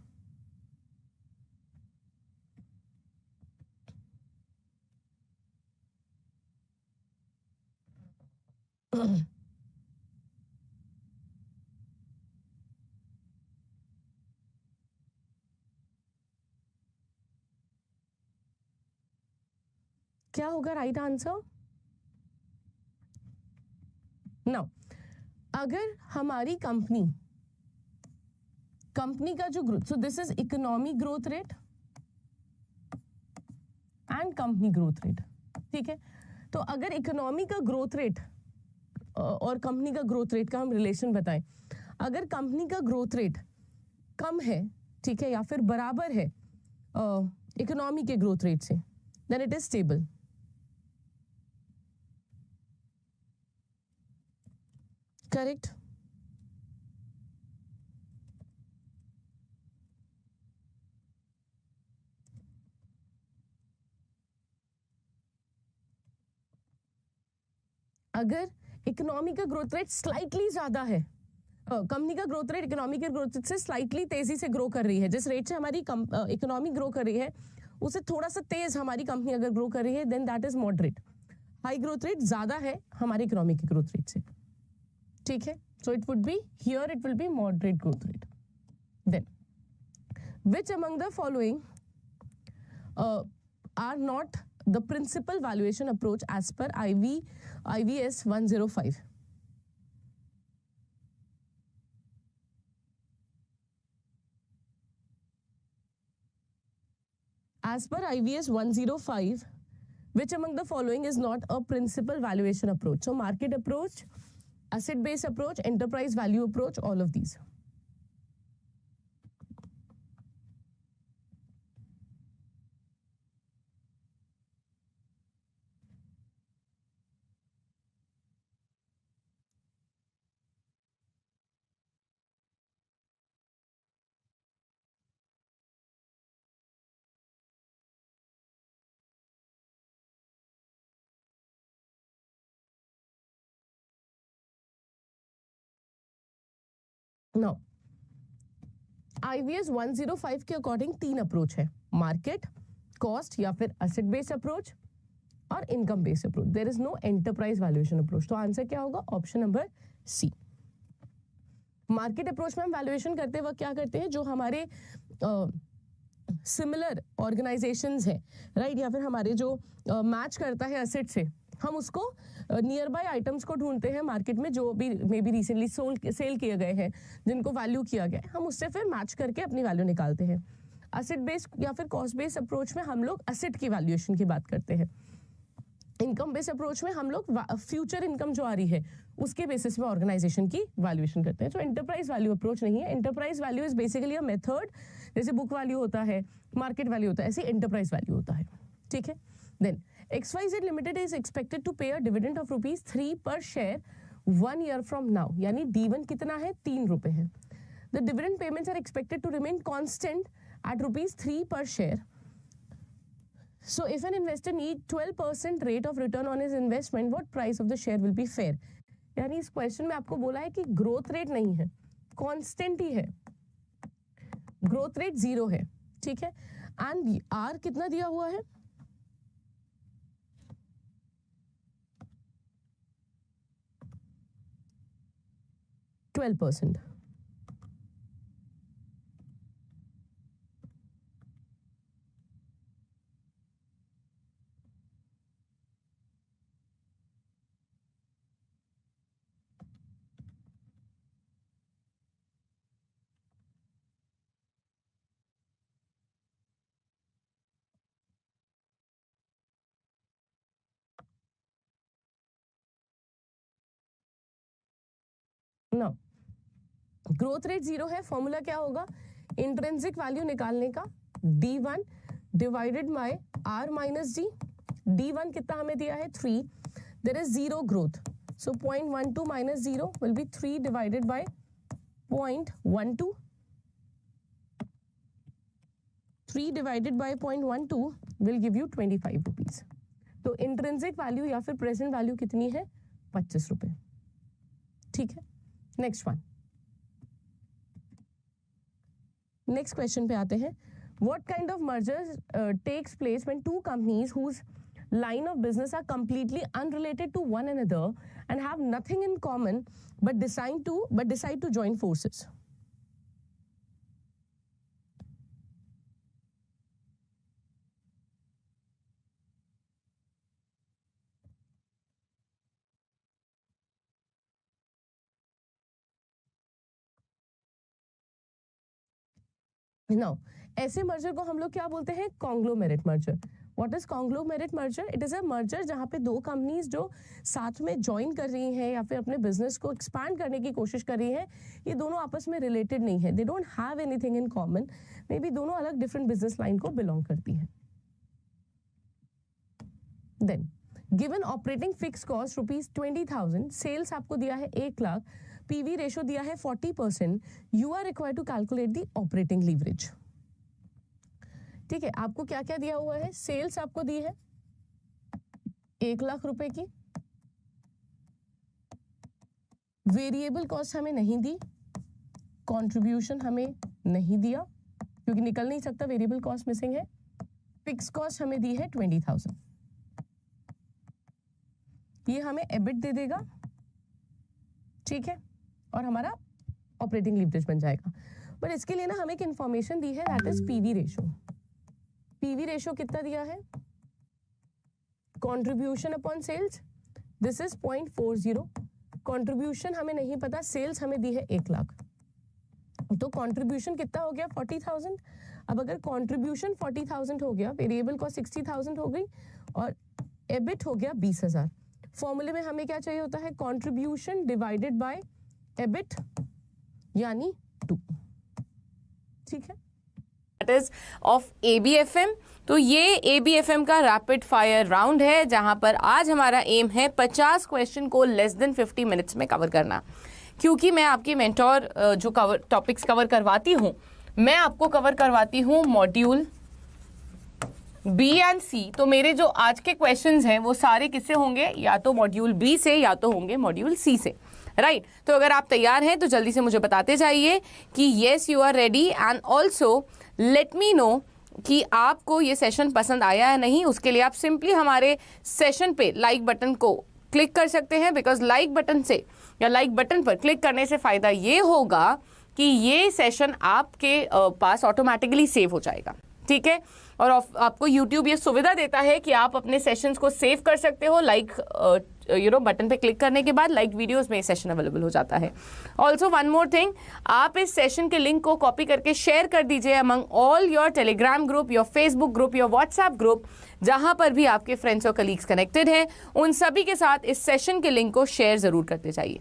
क्या होगा राइट आंसर? नाउ अगर हमारी कंपनी का जो growth, so this is economic growth rate and company growth rate, ठीक है. तो अगर इकोनॉमी का ग्रोथ रेट और कंपनी का ग्रोथ रेट का हम रिलेशन बताएं, अगर कंपनी का ग्रोथ रेट कम है, ठीक है, या फिर बराबर है इकोनॉमी के ग्रोथ रेट से, then it is stable. Correct. अगर इकोनॉमी का ग्रोथ रेट स्लाइटली ज्यादा है, कंपनी का ग्रोथ रेट इकोनॉमी के ग्रोथ रेट से स्लाइटली तेजी से ग्रो कर रही है, जिस रेट से हमारी इकोनॉमी ग्रो कर रही है उससे थोड़ा सा तेज हमारी कंपनी अगर ग्रो कर रही है, then that is moderate. High growth rate ज्यादा है हमारी इकोनॉमी के ग्रोथ रेट से, ठीक है. So it would be here, it will be moderate growth rate. Then which among the following are not the principal valuation approach as per IVS 105? As per IVS 105, which among the following is not a principal valuation approach? So market approach, asset based approach, enterprise value approach, all of these. Now, IVS 105 के अकॉर्डिंग 3 अप्रोच है, मार्केट, कॉस्ट या फिर एसेट बेस्ड अप्रोच और income based approach. There is no enterprise valuation approach. तो आंसर क्या होगा? Option number C. Market approach में हम वैल्यूएशन करते वक्त क्या करते हैं, जो हमारे सिमिलर ऑर्गेनाइजेशंस है, राइट, या फिर हमारे जो मैच करता है एसेट से, हम उसको नियर बाय आइटम्स को ढूंढते हैं मार्केट में जो भी मे बी रिसेंटली सेल किए गए हैं, जिनको वैल्यू किया गया है, हम उससे फिर मैच करके अपनी वैल्यू निकालते हैं. एसेट बेस्ड या फिर कॉस्ट बेस्ड अप्रोच में हम लोग एसेट की वैल्यूएशन की बात करते हैं. इनकम बेस्ड अप्रोच में हम लोग फ्यूचर इनकम जो आ रही है उसके बेसिस पे ऑर्गेनाइजेशन की वैल्यूएशन करते हैं. तो एंटरप्राइज वैल्यू अप्रोच नहीं है. Enterprise value is basically a method, जैसे बुक वैल्यू होता है, मार्केट वैल्यू होता है, ऐसे एंटरप्राइज वैल्यू होता है, ठीक है. Then XYZ Limited is expected to pay a dividend of ₹3 per share 1 year from now. यानी D1 कितना है? 3 रुपए है. The dividend payments are expected to remain constant at ₹3 per share. So if an investor need 12% rate of return on his investment, what price of the share will be fair? यानी इस क्वेश्चन में आपको बोला है कि ग्रोथ रेट नहीं है, कांस्टेंट ही है, ग्रोथ रेट 0 है, ठीक है. एंड R कितना दिया हुआ है? 12%. Now, ग्रोथ रेट 0 है, फॉर्मूला क्या होगा? इंट्रिंसिक वैल्यू निकालने का D1 divided by R minus D, D1 कितना हमें दिया है 3, there is 0 growth, so 0.12 minus 0 will be 3 divided by 0.12. 3 divided by 0.12 will give you 25 rupees. तो इंट्रिंसिक वैल्यू या फिर प्रेजेंट वैल्यू कितनी है 25 रुपए. ठीक है, नेक्स्ट वन. नेक्स्ट क्वेश्चन पे आते हैं. What kind of merger takes place when two companies whose line of business are completely unrelated to one another and have nothing in common but decide to join forces? Now, ऐसे मर्जर को हम लोग क्या बोलते हैं? Conglomerate merger. What is conglomerate merger? It is a merger जहां पे दो कंपनीज जो साथ में ज्वाइन कर रही हैं या फिर अपने बिजनेस को एक्सपैंड करने की कोशिश कर रही हैं, ये दोनों आपस में रिलेटेड नहीं है. They don't have anything in common. Maybe दोनों अलग डिफरेंट बिजनेस लाइन को बिलोंग करती है. Then given operating fix cost ₹20,000, sales आपको दिया है 1 लाख, पीवी रेशो दिया है 40%, you are required to calculate the operating leverage. ठीक है, आपको क्या क्या दिया हुआ है? सेल्स आपको दी है 1 लाख रुपए की, वेरिएबल कॉस्ट हमें नहीं दी, कंट्रीब्यूशन हमें नहीं दिया क्योंकि निकल नहीं सकता, वेरिएबल कॉस्ट मिसिंग है, फिक्स कॉस्ट हमें दी है 20,000. ये हमें एबिट दे देगा. ठीक है, और हमारा ऑपरेटिंग लीवरेज बन जाएगा. पर इसके लिए ना हमें एक इंफॉर्मेशन दी है, that is PV ratio. PV ratio कितना दिया है? Contribution upon sales, this is 0.40. Contribution हमें नहीं पता, सेल्स हमें दी है 1 लाख, तो कंट्रीब्यूशन कितना हो गया? 40,000. अब अगर कंट्रीब्यूशन 40,000 हो गया, वेरिएबल कॉस्ट 60,000 हो गई और एबिट हो गया 20,000. फॉर्मूले में हमें क्या चाहिए होता है? कंट्रीब्यूशन डिवाइडेड बाय एबिट यानी 2. ठीक है, दैट इज ऑफ ABFM. तो ये ABFM का रैपिड फायर राउंड है जहां पर आज हमारा एम है 50 क्वेश्चन को लेस देन 50 मिनट्स में कवर करना. क्योंकि मैं आपकी मेंटोर जो टॉपिक्स कवर करवाती हूँ, मैं आपको कवर करवाती हूँ मॉड्यूल B एंड C. तो मेरे जो आज के क्वेश्चंस हैं वो सारे किससे होंगे? या तो मॉड्यूल B से या तो होंगे मॉड्यूल C से. राइट तो अगर आप तैयार हैं तो जल्दी से मुझे बताते जाइए कि yes you are ready, and also let me know कि आपको ये सेशन पसंद आया है नहीं. उसके लिए आप सिंपली हमारे सेशन पे लाइक बटन को क्लिक कर सकते हैं, बिकॉज लाइक बटन से या लाइक बटन पर क्लिक करने से फ़ायदा ये होगा कि ये सेशन आपके पास ऑटोमेटिकली सेव हो जाएगा. ठीक है, और आपको YouTube ये सुविधा देता है कि आप अपने सेशंस को सेव कर सकते हो. लाइक बटन पे क्लिक करने के बाद लाइक वीडियोस में सेशन अवेलेबल हो जाता है. ऑल्सो वन मोर थिंग, आप इस सेशन के लिंक को कॉपी करके शेयर कर दीजिए among all your Telegram group, your Facebook group, your WhatsApp group, जहां पर भी आपके फ्रेंड्स और कलीग्स कनेक्टेड हैं. उन सभी के साथ इस सेशन के लिंक को शेयर जरूर करते जाइए.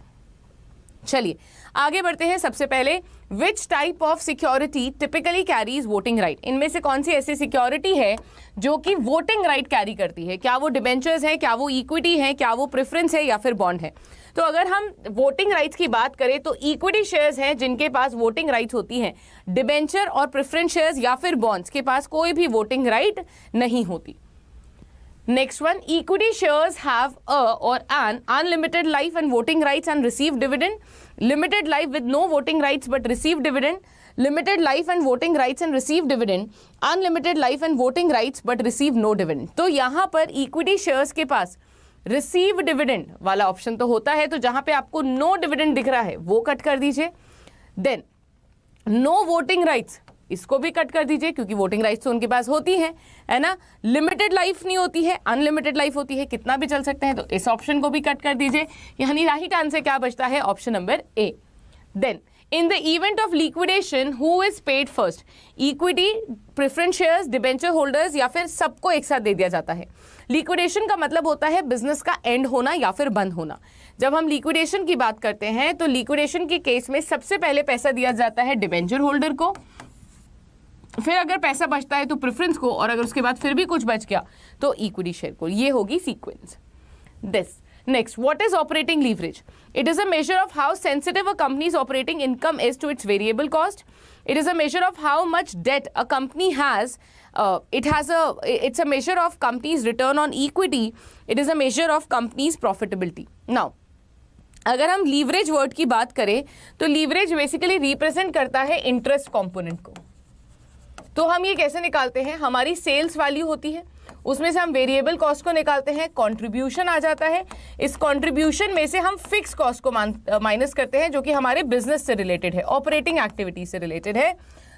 चलिए आगे बढ़ते हैं. सबसे पहले, which type of security typically carries voting right? इनमें से कौन सी ऐसी सिक्योरिटी है जो कि वोटिंग राइट कैरी करती है? क्या वो डिबेंचर्स है, क्या वो इक्विटी है, क्या वो प्रेफरेंस है या फिर बॉन्ड है? तो अगर हम वोटिंग राइट्स की बात करें तो इक्विटी शेयर्स हैं जिनके पास वोटिंग राइट्स होती हैं. डिबेंचर और प्रेफरेंस शेयर्स या फिर बॉन्ड्स के पास कोई भी वोटिंग राइट नहीं होती. Next one, equity shares have a or an unlimited life and voting rights and receive dividend. Limited life with no voting rights but receive dividend. Limited life and voting rights and receive dividend. Unlimited life and voting rights but receive no dividend. तो यहाँ पर equity shares के पास receive dividend वाला ऑप्शन तो होता है, तो जहाँ पे आपको no dividend दिख रहा है वो कट कर दीजिए. Then no voting rights, इसको भी कट कर दीजिए क्योंकि वोटिंग राइट्स तो उनके पास होती है ना. लिमिटेड लाइफ नहीं होती है, अनलिमिटेड लाइफ होती है, कितना भी चल सकते हैं, तो इस ऑप्शन को भी कट कर दीजिए. यानी राइट आंसर क्या बचता है? Option number A. Then in the event of liquidation who is paid first? Equity, preference shares, debenture holders या फिर सबको एक साथ दे दिया जाता है. लिक्विडेशन का मतलब होता है बिजनेस का एंड होना या फिर बंद होना. जब हम लिक्विडेशन की बात करते हैं तो लिक्विडेशन के केस में सबसे पहले पैसा दिया जाता है डिबेंचर होल्डर को, फिर अगर पैसा बचता है तो प्रेफरेंस को, और अगर उसके बाद फिर भी कुछ बच गया तो इक्विटी शेयर को। ये होगी sequence. This next, what is operating leverage? It is a measure of how sensitive a company's operating income is to its variable cost. It is a measure of how much debt a company has. It's a measure of company's return on equity. It is a measure of company's profitability. Now, अगर हम लीवरेज वर्ड की बात करें तो लीवरेज बेसिकली रिप्रेजेंट करता है इंटरेस्ट कंपोनेंट को। तो हम ये कैसे निकालते हैं, हमारी सेल्स वैल्यू होती है, उसमें से हम वेरिएबल कॉस्ट को निकालते हैं, कंट्रीब्यूशन आ जाता है, इस कंट्रीब्यूशन में से हम फिक्स कॉस्ट को माइनस करते हैं जो कि हमारे बिजनेस से रिलेटेड है, ऑपरेटिंग एक्टिविटी से रिलेटेड है।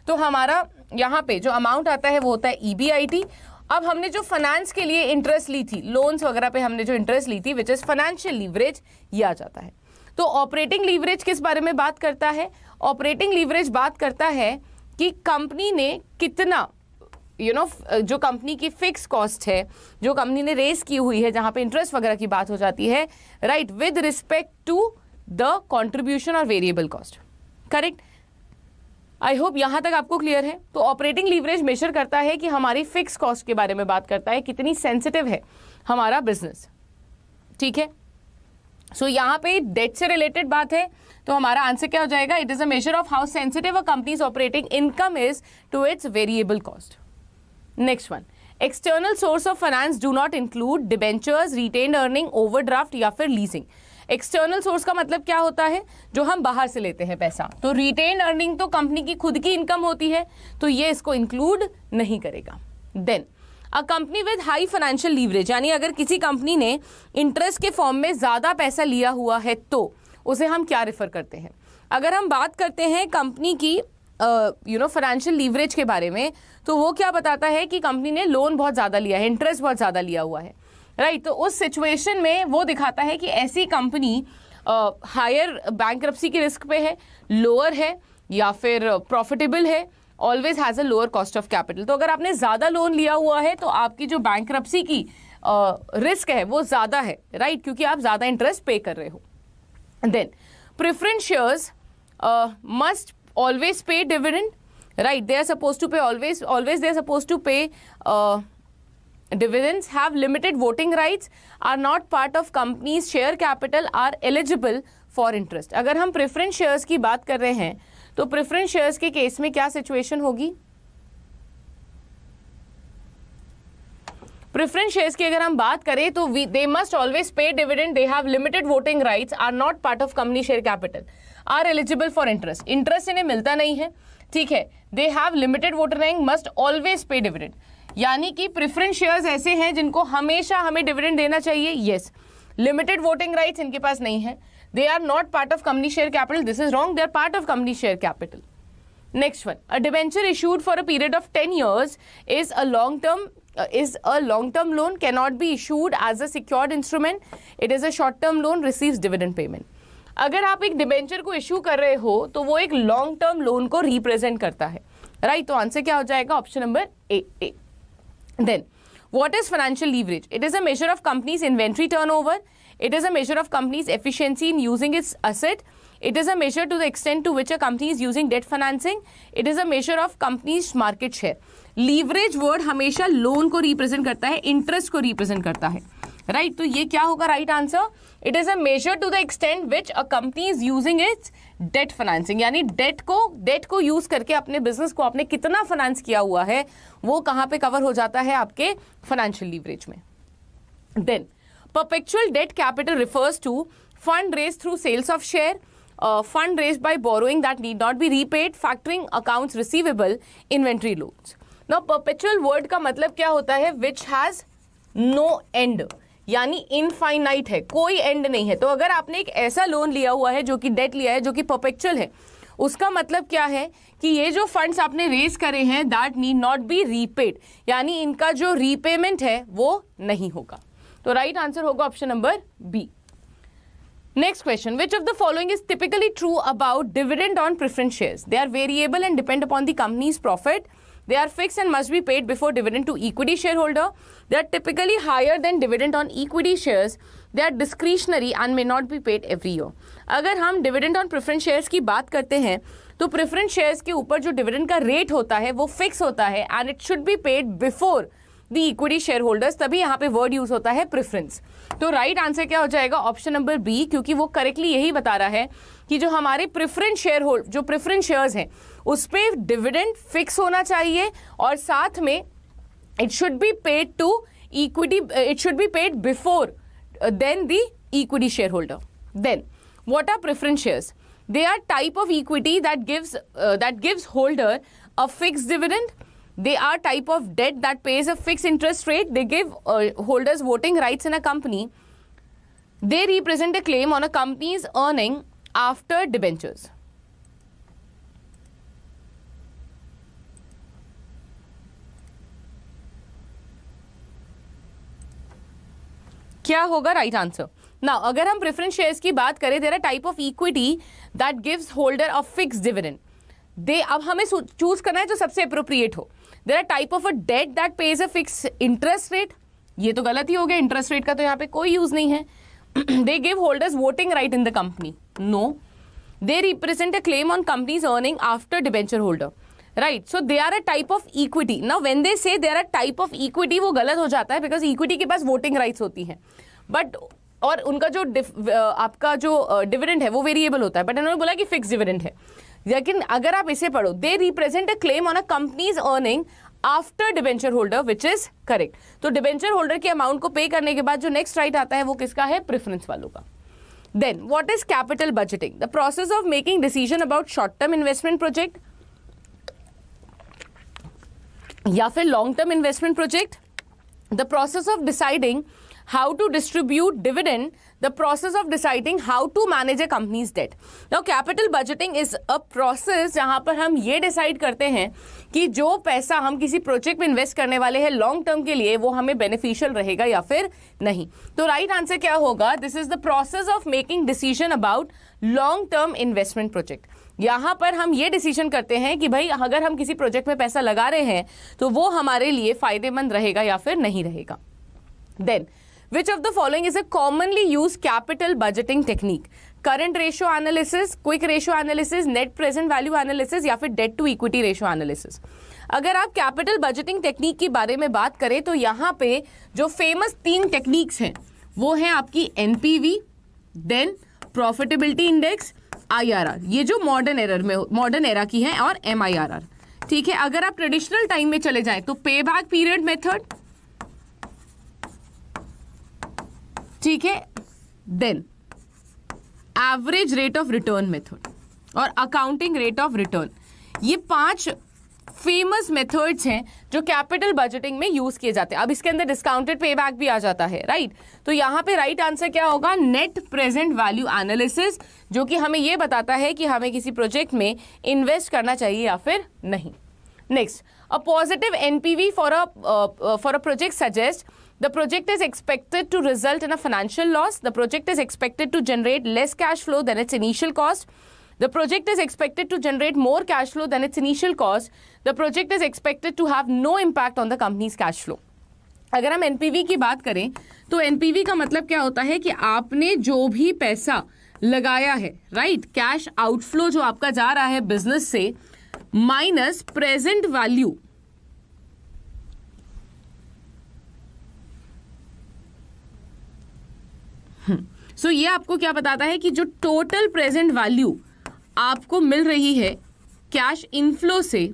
तो हमारा यहाँ पे जो अमाउंट आता है वो होता है EBIT। अब हमने जो फाइनेंस के लिए इंटरेस्ट ली थी, लोन्स वगैरह पे हमने जो इंटरेस्ट ली थी, विच इज फाइनेंशियल लीवरेज, ये आ जाता है। तो ऑपरेटिंग लीवरेज किस बारे में बात करता है? ऑपरेटिंग लीवरेज बात करता है कि कंपनी ने कितना जो कंपनी की फिक्स कॉस्ट है, जो कंपनी ने रेस की हुई है, जहां पे इंटरेस्ट वगैरह की बात हो जाती है, right, with respect to the contribution और variable cost. Correct? I hope यहां तक आपको क्लियर है। तो ऑपरेटिंग लीवरेज मेजर करता है कि हमारी फिक्स कॉस्ट के बारे में बात करता है, कितनी सेंसिटिव है हमारा बिजनेस। ठीक है, सो यहाँ पे डेट से रिलेटेड बात है, तो हमारा आंसर क्या हो जाएगा? It is a measure of how sensitive a company's operating income is to its variable cost. Next one, external source of finance do not include debentures, retained earning, overdraft या फिर लीजिंग। एक्सटर्नल सोर्स का मतलब क्या होता है? जो हम बाहर से लेते हैं पैसा। तो रिटेन्ड अर्निंग तो कंपनी की खुद की इनकम होती है, तो ये इसको इंक्लूड नहीं करेगा। Then a company with high financial leverage, यानी अगर किसी कंपनी ने इंटरेस्ट के फॉर्म में ज्यादा पैसा लिया हुआ है तो उसे हम क्या रेफर करते हैं? अगर हम बात करते हैं कंपनी की फाइनेंशियल लीवरेज के बारे में, तो वो क्या बताता है कि कंपनी ने लोन बहुत ज़्यादा लिया है, इंटरेस्ट बहुत ज़्यादा लिया हुआ है, राइट। तो उस सिचुएशन में वो दिखाता है कि ऐसी कंपनी हायर बैंकरप्सी की रिस्क पे है, लोअर है, या फिर प्रॉफिटेबल है, always has a lower cost of capital. तो अगर आपने ज़्यादा लोन लिया हुआ है तो आपकी जो बैंकरप्सी की रिस्क है वो ज़्यादा है, राइट, क्योंकि आप ज़्यादा इंटरेस्ट पे कर रहे हो। Then preference shares must always pay dividend, right? They are supposed to pay always they are supposed to pay dividends, have limited voting rights, are not part of company's share capital, are eligible for interest। अगर हम preference shares की बात कर रहे हैं तो preference shares के केस में क्या situation होगी? प्रेफरेंस शेयर्स की अगर हम बात करें तो they must always pay dividend, they have limited voting rights, are not part of company share capital, are eligible for interest। Interest इन्हें मिलता नहीं है, ठीक है। they have limited voting rights, must always pay dividend, यानी कि प्रेफरेंस शेयर्स ऐसे हैं जिनको हमेशा हमें डिविडेंड देना चाहिए। यस, लिमिटेड वोटिंग राइट्स इनके पास नहीं है। they are not part of company share capital, this is wrong, they are part of company share capital। Next one, a debenture issued for a period of 10 years is a long-term loan, cannot be issued as a secured instrument, it is a short-term loan, receives dividend payment। अगर आप एक डिबेंचर को इशू कर रहे हो तो वो एक लॉन्ग टर्म लोन को रिप्रेजेंट करता है, राइट। तो आंसर क्या हो जाएगा? Option number A. Then what is financial leverage? It is a measure of company's inventory turnover, it is a measure of company's efficiency in using its asset, it is a measure to the extent to which a company is using debt financing, it is a measure of company's market share। Leverage word हमेशा लोन को रिप्रेजेंट करता है, इंटरेस्ट को रिप्रेजेंट करता है, राइट। तो ये क्या होगा right answer? It is a measure to the extent which a company is using its debt financing, यानी डेट को यूज करके अपने बिजनेस को आपने कितना फाइनेंस किया हुआ है वो कहाँ पे कवर हो जाता है? आपके फाइनेंशियल लीवरेज में। Then perpetual debt capital refers to fund raised through sales of share, fund raised by borrowing that need not be repaid, factoring accounts receivable, inventory loans। Now perpetual word का मतलब क्या होता है? which has no end, यानी इनफाइनाइट है, कोई एंड नहीं है। तो अगर आपने एक ऐसा लोन लिया हुआ है जो कि डेट लिया है जो कि परपेचुअल है, उसका मतलब क्या है कि ये जो फंड्स आपने रेज करे हैं that need not be repaid, यानी इनका जो रीपेमेंट है वो नहीं होगा। तो राइट आंसर होगा option number B. Next question, which of the following is typically true about dividend on preference shares? They are variable and depend upon the company's profit, they are fixed and must be paid before dividend to equity shareholder, they are typically higher than dividend on equity shares, they are discretionary and may not be paid every year। अगर हम dividend on preference shares की बात करते हैं तो प्रेफरेंस शेयर्स के ऊपर जो डिविडेंड का रेट होता है वो फिक्स होता है and it should be paid before the equity share holders, तभी यहाँ पे वर्ड यूज होता है प्रेफरेंस। तो राइट आंसर क्या हो जाएगा? ऑप्शन नंबर बी, क्योंकि वो करेक्टली यही बता रहा है कि जो हमारे प्रेफरेंस शेयर्स हैं उस पर डिविडेंड फिक्स होना चाहिए और साथ में it should be paid to equity, it should be paid before then the equity shareholder. Then what are preference shares? They are type of equity that gives holder a fixed dividend. They are type of debt that pays a fixed interest rate. They give holders voting rights in a company. They represent a claim on a company's earning after debentures. क्या होगा राइट आंसर? नाउ अगर हम प्रेफरेंस शेयर्स की बात करें, there are type of equity that gives holder a fixed dividend. अब हमें चूज करना है जो सबसे अप्रोप्रिएट हो। There are type of a debt that pays a fix interest rate, ये तो गलत ही हो गया, इंटरेस्ट रेट का तो यहाँ पे कोई यूज नहीं है। They give holders voting right in the company, no. They represent a claim on company's earning after debenture holder, right. So they are a type of equity. Now when they say they are a type of equity, वो गलत हो जाता है बिकॉज इक्विटी के पास वोटिंग राइट्स होती हैं, बट और उनका जो आपका जो डिविडेंड है वो वेरिएबल होता है, बट इन्होंने बोला कि फिक्स डिविडेंड है। लेकिन अगर आप इसे पढ़ो, दे represent a claim on a companies earning after debenture holder, which is correct. तो डिबेंचर होल्डर के अमाउंट को पे करने के बाद जो नेक्स्ट राइट आता है वो किसका है? प्रेफरेंस वालों का। Then what is capital budgeting? The process of making decision about short term investment project या फिर long term investment project, the process of deciding how to distribute dividend, the process of deciding how to manage a company's debt. Now capital budgeting is a process जहाँ पर हम ये डिसाइड करते हैं कि जो पैसा हम किसी प्रोजेक्ट में इन्वेस्ट करने वाले हैं लॉन्ग टर्म के लिए वो हमें बेनिफिशियल रहेगा या फिर नहीं। तो राइट आंसर क्या होगा? This is the process of making decision about long term investment project. यहाँ पर हम ये डिसीजन करते हैं कि भाई अगर हम किसी प्रोजेक्ट में पैसा लगा रहे हैं तो वो हमारे लिए फायदेमंद रहेगा या फिर नहीं रहेगा। Then which of the following is a commonly used capital budgeting technique? Current ratio analysis, quick ratio analysis, net present value analysis या फिर debt to equity ratio analysis। अगर आप कैपिटल बजटिंग टेक्निक के बारे में बात करें तो यहाँ पे जो फेमस 3 टेक्निक्स हैं वो हैं आपकी NPV, then profitability index, IRR, ये जो मॉडर्न एरा की है, और एमआईआरआर। ठीक है, अगर आप ट्रेडिशनल टाइम में चले जाएं तो पे बैक पीरियड मेथड, ठीक है, then average rate of return method और अकाउंटिंग रेट ऑफ रिटर्न, ये 5 फेमस मेथड्स हैं जो कैपिटल बजटिंग में यूज किए जाते हैं। अब इसके अंदर डिस्काउंटेड पे बैक भी आ जाता है, राइट। तो यहाँ पे राइट आंसर क्या होगा? नेट प्रेजेंट वैल्यू एनालिसिस, जो कि हमें ये बताता है कि हमें किसी प्रोजेक्ट में इन्वेस्ट करना चाहिए या फिर नहीं। Next, a positive NPV for a project suggest the project is expected to result in a financial loss, the project is expected to generate less cash flow than its initial cost, the project is expected to generate more cash flow than its initial cost, the project is expected to have no impact on the company's cash flow। अगर हम एनपीवी की बात करें तो एनपीवी का मतलब क्या होता है कि आपने जो भी पैसा लगाया है, राइट, कैश आउटफ्लो जो आपका जा रहा है बिजनेस से, माइनस प्रेजेंट वैल्यू, सो ये आपको क्या बताता है कि जो टोटल प्रेजेंट वैल्यू आपको मिल रही है कैश इनफ्लो से,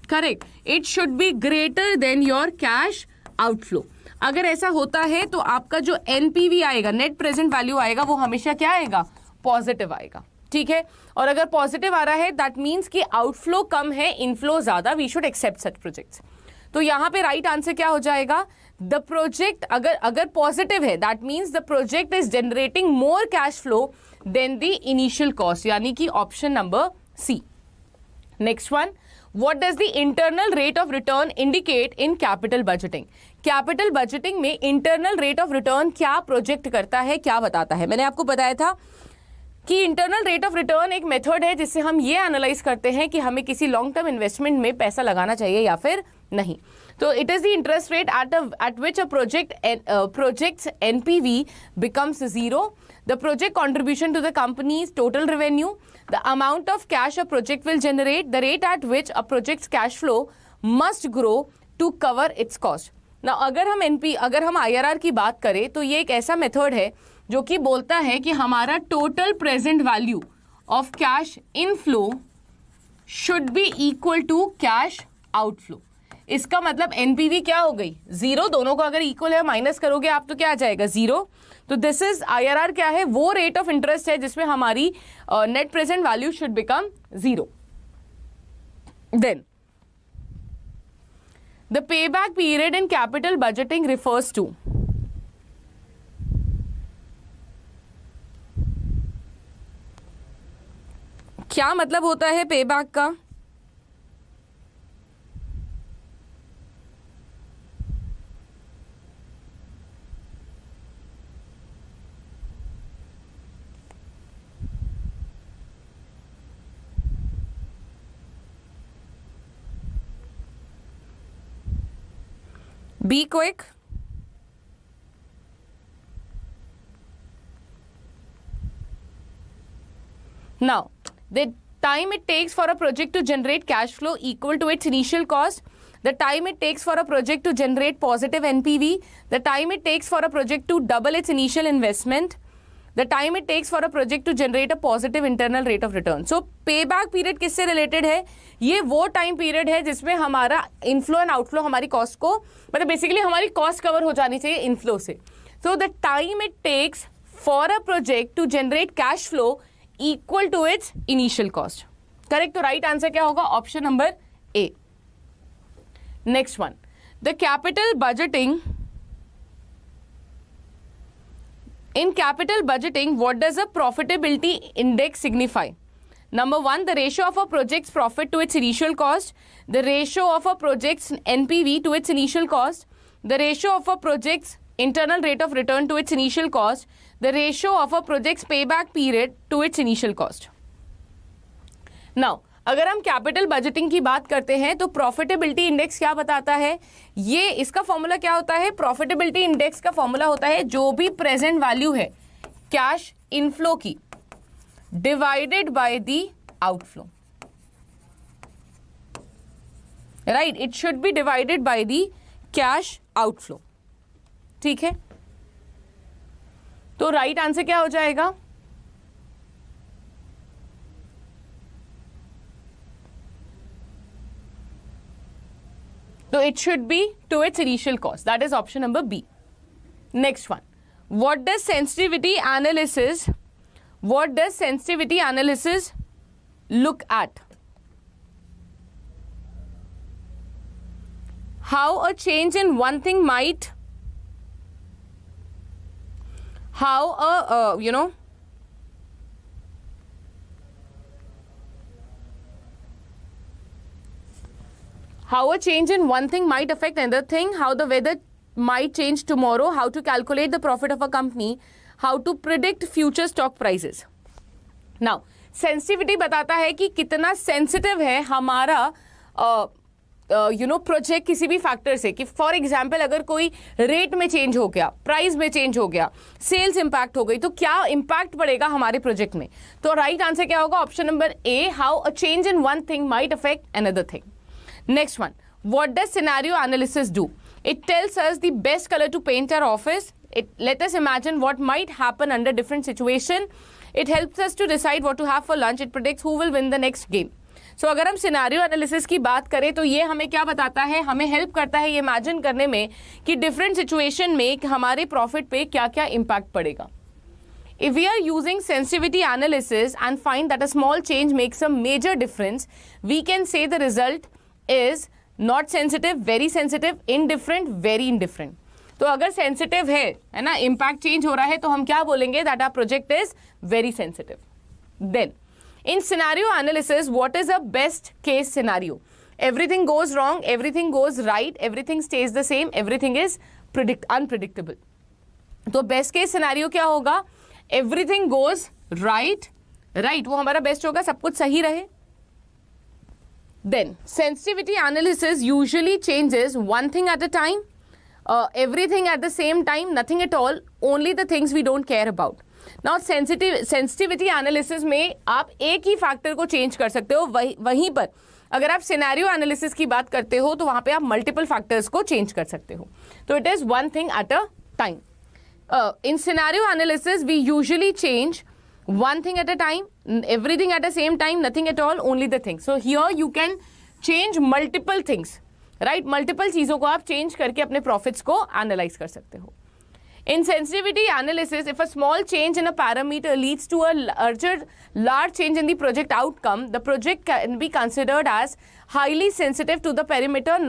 correct, it should be greater than your cash outflow. अगर ऐसा होता है तो आपका जो एनपीवी आएगा, नेट प्रेजेंट वैल्यू आएगा, वो हमेशा क्या आएगा? पॉजिटिव आएगा, ठीक है। और अगर पॉजिटिव आ रहा है दैट मीन्स कि आउटफ्लो कम है, इनफ्लो ज्यादा, we should accept such projects. तो यहाँ पे राइट आंसर क्या हो जाएगा? द प्रोजेक्ट अगर पॉजिटिव है that means the project is generating more cash flow than the initial cost, यानी कि option number C. Next one, what does the internal rate of return indicate in capital budgeting? Capital budgeting में इंटरनल रेट ऑफ रिटर्न क्या प्रोजेक्ट करता है, क्या बताता है? मैंने आपको बताया था कि इंटरनल रेट ऑफ रिटर्न एक मेथड है जिससे हम ये एनालाइज करते हैं कि हमें किसी लॉन्ग टर्म इन्वेस्टमेंट में पैसा लगाना चाहिए या फिर नहीं। So it is the interest rate at which a project's NPV becomes zero, the project contribution to the company's total revenue, the amount of cash a project will generate, the rate at which a project's cash flow must grow to cover its cost. Now अगर हम IRR की बात करें तो ये एक ऐसा मेथड है जो कि बोलता है कि हमारा total present value of cash inflow should be equal to cash outflow. इसका मतलब एनपीवी क्या हो गई, जीरो. दोनों को अगर इक्वल है माइनस करोगे आप तो क्या आ जाएगा, जीरो. तो दिस इज आईआरआर क्या है, वो रेट ऑफ इंटरेस्ट है जिसमें हमारी net present value should become zero. Then the pay back period in capital budgeting refers to. क्या मतलब होता है पे बैक का? Be quick. Now, the time it takes for a project to generate cash flow equal to its initial cost, the time it takes for a project to generate positive NPV, the time it takes for a project to double its initial investment, the time it takes for a project to generate a positive internal rate of return. So payback period किससे related है? ये वो टाइम पीरियड है जिसमें हमारा इनफ्लो एंड आउटफ्लो हमारी कॉस्ट को, मतलब बेसिकली हमारी कॉस्ट कवर हो जानी चाहिए इनफ्लो से. So the time it takes for a project to generate cash flow equal to its initial cost. Correct. तो राइट आंसर क्या होगा, option number A. Next one, the capital budgeting. In capital budgeting, what does a profitability index signify? Number one, the ratio of a project's profit to its initial cost, the ratio of a project's NPV to its initial cost, the ratio of a project's internal rate of return to its initial cost, the ratio of a project's payback period to its initial cost. Now, अगर हम कैपिटल बजटिंग की बात करते हैं तो प्रॉफिटेबिलिटी इंडेक्स क्या बताता है, ये इसका फॉर्मूला क्या होता है, प्रॉफिटेबिलिटी इंडेक्स का फॉर्मूला होता है जो भी प्रेजेंट वैल्यू है कैश इनफ्लो की divided by the outflow. Right, it should be divided by the cash outflow. ठीक है, तो राइट आंसर क्या हो जाएगा, so it should be to its initial cost. That is option number B. Next one, what does sensitivity analysis look at? How a change in one thing might, how a change in one thing might affect another thing, how the weather might change tomorrow, how to calculate the profit of a company, how to predict future stock prices. Now, sensitivity बताता है कि कितना sensitive है हमारा प्रोजेक्ट किसी भी फैक्टर से, कि फॉर एग्जाम्पल अगर कोई रेट में चेंज हो गया, प्राइस में चेंज हो गया, सेल्स इंपैक्ट हो गई, तो क्या इंपैक्ट पड़ेगा हमारे प्रोजेक्ट में. तो राइट आंसर क्या होगा, option number A, how a change in one thing might affect another thing. Next one, what does scenario analysis do? It tells us the best color to paint our office. Let us imagine what might happen under different situation. It helps us to decide what to have for lunch. It predicts who will win the next game. So अगर हम सिनेरियो एनालिसिस की बात करें तो ये हमें क्या बताता है, हमें हेल्प करता है ये इमेजिन करने में कि डिफरेंट सिचुएशन में हमारे प्रॉफिट पे क्या क्या इम्पैक्ट पड़ेगा. If we are using sensitivity analysis and find that a small change makes a major difference, we can say the result is not sensitive, very sensitive, indifferent, very indifferent. तो अगर सेंसिटिव है ना, इम्पैक्ट चेंज हो रहा है, तो हम क्या बोलेंगे, that our project is very sensitive. Then in scenario analysis, what is a best case scenario? Everything goes wrong, everything goes right, everything stays the same, everything is unpredictable. तो बेस्ट केस सिनेरियो क्या होगा, एवरीथिंग गोज राइट, वो हमारा बेस्ट होगा, सब कुछ सही रहे. Then sensitivity analysis usually changes one thing at a time, everything at the same time, nothing at all, only the things we don't care about. Now sensitivity analysis में आप एक ही फैक्टर को चेंज कर सकते हो, वहीं पर अगर आप सिनेरियो एनालिसिस की बात करते हो तो वहां पे आप मल्टीपल फैक्टर्स को चेंज कर सकते हो. तो it is one thing at a time. In scenario analysis we usually change one thing at a time, everything at the same time, nothing at all, only the thing. So here you can change multiple things, right? Multiple चीजों को आप change करके अपने profits को analyze कर सकते हो. In sensitivity analysis, if a small change in a parameter leads to a large change in the project outcome, the project can be considered as highly sensitive to the parameter,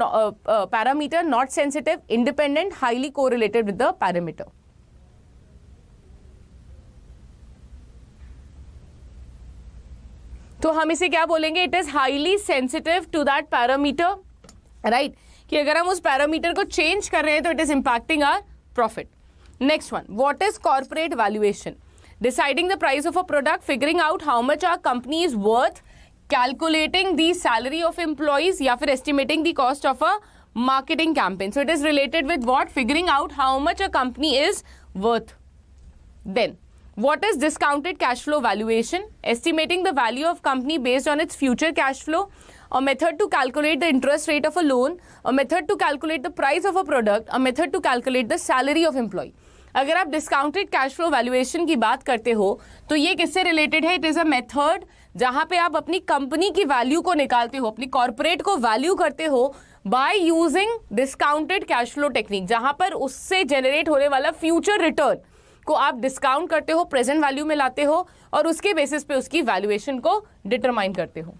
not sensitive, independent, highly correlated with the parameter. तो हम इसे क्या बोलेंगे? It is highly sensitive to that parameter, right? कि अगर हम उस पैरामीटर को चेंज कर रहे हैं तो it is impacting our profit. Next one, what is corporate valuation? Deciding the price of a product, figuring out how much our company is worth, calculating the salary of employees या फिर estimating the cost of a marketing campaign. So it is related with what? Figuring out how much a company is worth. Then what is discounted cash flow valuation? Estimating the value of company based on its future cash flow, a method to calculate the interest rate of a loan, a method to calculate the price of a product, a method to calculate the salary of employee. अगर आप डिस्काउंटेड कैश फ्लो वैल्यूएशन की बात करते हो तो ये किससे रिलेटेड है? इट इज अ मेथड जहां पे आप अपनी कंपनी की वैल्यू को निकालते हो, अपनी कॉर्पोरेट को वैल्यू करते हो by using discounted cash flow technique, जहां पर उससे जनरेट होने वाला फ्यूचर रिटर्न को आप डिस्काउंट करते हो, प्रेजेंट वैल्यू में लाते हो और उसके बेसिस पे उसकी वैल्यूएशन को डिटरमाइन करते हो.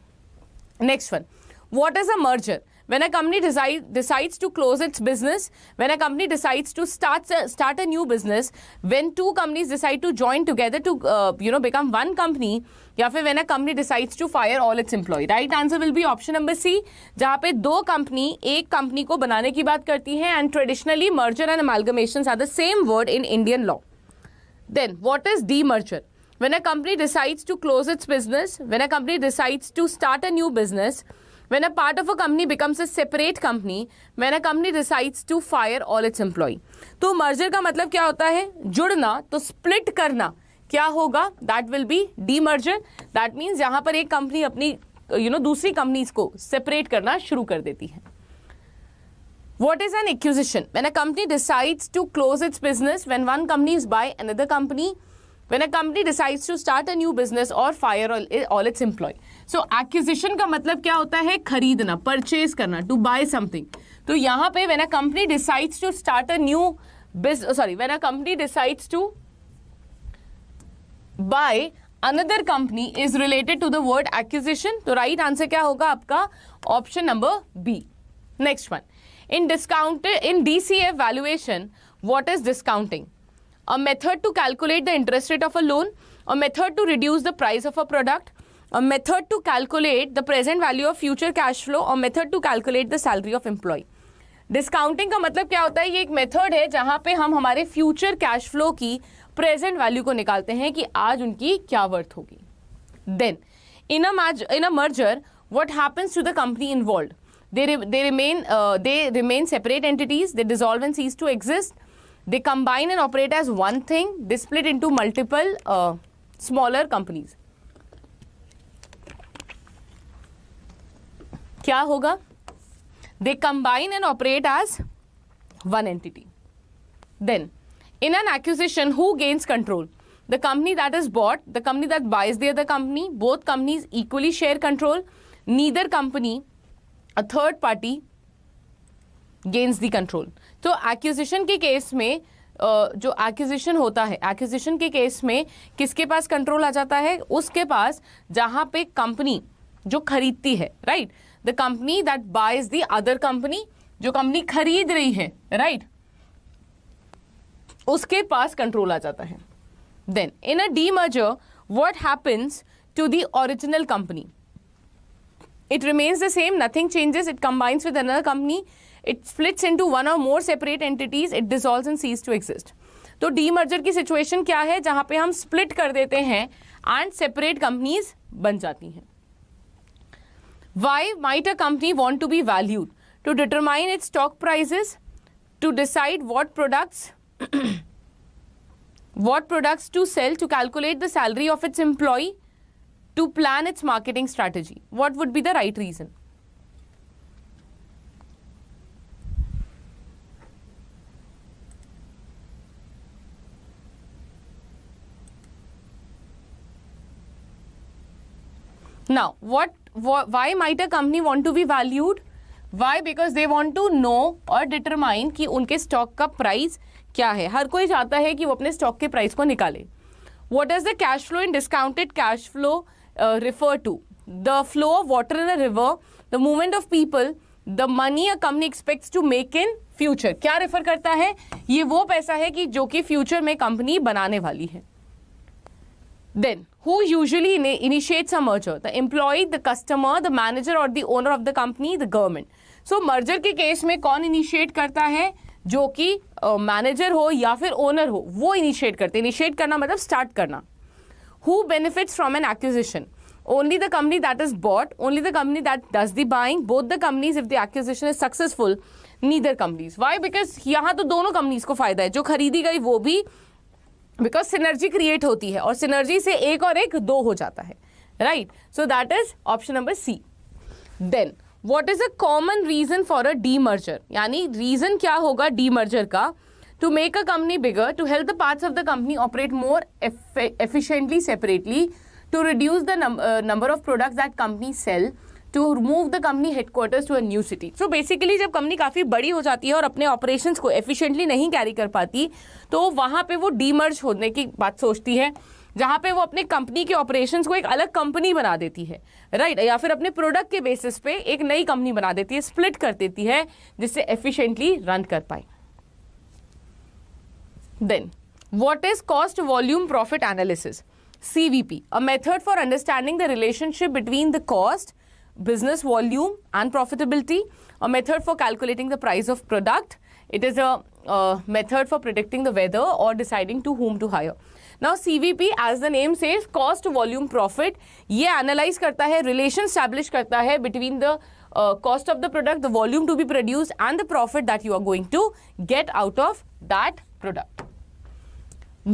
Next one, what is a merger? When a company decides to close its business, when a company decides to start a new business, when two companies decide to join together to become one company, या फिर when a company decides to fire all its employees. Right answer will be option number C, जहाँ पे दो कंपनी एक कंपनी को बनाने की बात करती हैं. And traditionally merger and amalgamations are the same word in Indian law. Then what is demerger? When a company decides to close its business, when a company decides to start a new business, when a part of a company becomes a separate company, when a company decides to fire all its employee. तो merger का मतलब क्या होता है? जुड़ना. तो split करना क्या होगा? That will be demerger. That means जहाँ पर एक कंपनी अपनी दूसरी कंपनीज को सेपरेट करना शुरू कर देती है. What is an acquisition? When a company decides to close its business, when one company is buy another company, when a company decides to start a new business or fire all its employee. So acquisition का मतलब क्या होता है? खरीदना, परचेज करना, to buy something. तो यहाँ पे when a company decides to start a new business, when a company decides to buy another company is related to the word acquisition. तो right answer क्या होगा आपका? Option number B. Next one, in DCF valuation, what is discounting? A method to calculate the interest rate of a loan, a method to reduce the price of a product, a method to calculate the present value of future cash flow, or method to calculate the salary of employee. Discounting का मतलब क्या होता है? ये एक मेथड है जहां पे हम हमारे फ्यूचर कैश फ्लो की प्रेजेंट वैल्यू को निकालते हैं कि आज उनकी क्या वर्थ होगी. Then in a merger what happens to the company involved? They remain separate entities. They dissolve and cease to exist. They combine and operate as one thing. They split into multiple smaller companies. क्या होगा? They combine and operate as one entity. Then, in an acquisition, who gains control? The company that is bought, the company that buys the other company. Both companies equally share control. Neither company, a third party, gains the control. तो एक्विजिशन के केस में जो एक्विजिशन होता है, एक्विजिशन के केस में किसके पास कंट्रोल आ जाता है? उसके पास जहां पे कंपनी जो खरीदती है, right? The company that buys the other company, जो कंपनी खरीद रही है, राइट, उसके पास कंट्रोल आ जाता है. Then in a demerger what happens to the original company? It remains the same, nothing changes. It combines with another company. It splits into one or more separate entities. It dissolves and ceases to exist. तो डीमर्जर की सिचुएशन क्या है? जहां पे हम स्प्लिट कर देते हैं एंड सेपरेट कंपनीज बन जाती हैं. Why might a company want to be valued? To determine its stock prices, to decide what products to sell, to calculate the salary of its employee, to plan its marketing strategy. What would be the right reason? Now, why might a company want to be valued? Why? Because they want to know or determine कि उनके स्टॉक का प्राइस क्या है. हर कोई चाहता है कि वो अपने स्टॉक के प्राइस को निकाले. What does the cash flow in discounted cash flow refer to? The flow of water in a river, the movement of people, the money a company expects to make in future. क्या रेफर करता है? ये वो पैसा है कि जो कि फ्यूचर में कंपनी बनाने वाली है. Then, who usually initiates a merger? The employee, the customer, the manager or the owner of the company, the government. So, merger के केस में कौन इनिशिएट करता है? जो कि मैनेजर हो या फिर ओनर हो, वो इनिशिएट करते. इनिशिएट करना मतलब स्टार्ट करना. Who benefits from an acquisition? Only the company that is bought, only the company that does the buying, both the companies if the acquisition is successful, neither companies. Why? Because यहाँ तो दोनों companies को फायदा है. जो खरीदी गई वो भी, बिकॉज सिनर्जी क्रिएट होती है और सिनर्जी से एक और एक दो हो जाता है. Right. So that is option number C. Then what is a common reason for a demerger? यानी रीजन क्या होगा डीमर्जर का? To make a company bigger, to help the parts of the company operate more efficiently separately, to reduce the number of products that company sell, to move the company headquarters to a new city. So basically जब कंपनी काफ़ी बड़ी हो जाती है और अपने ऑपरेशंस को एफिशिएंटली नहीं कैरी कर पाती, तो वहाँ पे वो डीमर्ज होने की बात सोचती है, जहाँ पे वो अपने कंपनी के ऑपरेशंस को एक अलग कंपनी बना देती है. राइट. या फिर अपने प्रोडक्ट के बेसिस पे एक नई कंपनी बना देती है, स्प्लिट कर देती है, जिससे एफिशिएंटली रन कर पाए. Then what is cost volume profit analysis? CVP, a method for understanding the relationship between the cost, business volume and profitability, a method for calculating the price of product. It is a method for predicting the weather or deciding to whom to hire. Now CVP, as the name says, cost volume profit, ये analyze करता है, relation establish करता है between the cost of the product, the volume to be produced and the profit that you are going to get out of that product.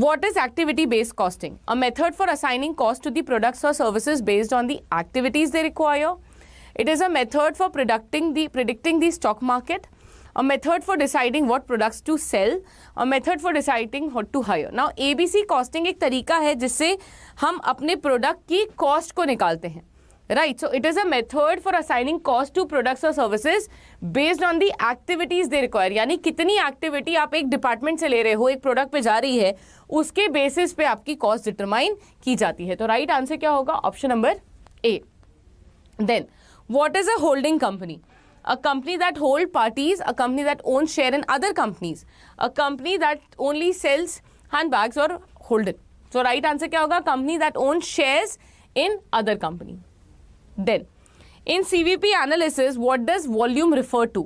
What is activity-based costing? A method for assigning cost to the products or services based on the activities they require. It is a method for predicting the stock market, a method for deciding what products to sell, a method for deciding what to hire. Now ABC costing एक तरीका है जिससे हम अपने प्रोडक्ट की कॉस्ट को निकालते हैं. Right, so it is a method for assigning cost to products or services based on the activities they require. यानी कितनी एक्टिविटी आप एक डिपार्टमेंट से ले रहे हो, एक प्रोडक्ट पे जा रही है, उसके बेसिस पे आपकी कॉस्ट डिटरमाइन की जाती है. तो राइट आंसर क्या होगा? Option number A. Then what is a holding company? A company that hold parties, a company that owns share in other companies, a company that only sells handbags or hold it. So right answer क्या होगा? Company that owns shares in other company. Then, in CVP analysis, what does volume refer to?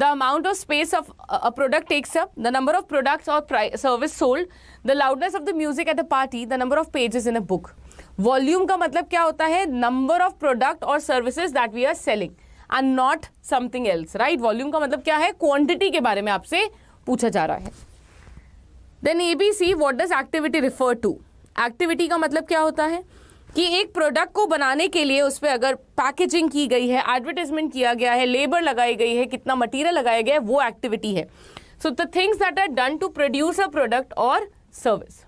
The amount of space of a product takes up, the number of products or service sold, the loudness of the music at a party, the number of pages in a book. Volume का मतलब क्या होता है? Number of product or services that we are selling and not something else, right? Volume का मतलब क्या है? Quantity के बारे में आपसे पूछा जा रहा है. Then ABC, what does activity refer to? Activity का मतलब क्या होता है? कि एक प्रोडक्ट को बनाने के लिए उस पर अगर पैकेजिंग की गई है, एडवर्टाइजमेंट किया गया है, लेबर लगाई गई है, कितना मटेरियल लगाया गया है, वो एक्टिविटी है. So the things that are done to produce a product or service.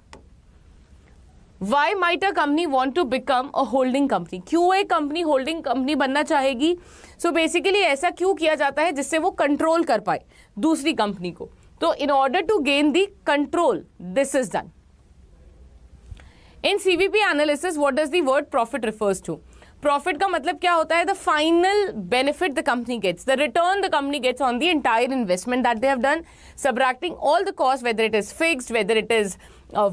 Why might a company want to become a holding company? क्यों एक कंपनी होल्डिंग कंपनी बनना चाहेगी? सो बेसिकली ऐसा क्यों किया जाता है जिससे वो कंट्रोल कर पाए दूसरी कंपनी को. तो in order to gain the control this is done. In CVP analysis, what does the word profit refers to? Profit का मतलब क्या होता है? The final benefit the company gets, the return the company gets on the entire investment that they have done, subtracting all the costs, whether it is fixed, whether it is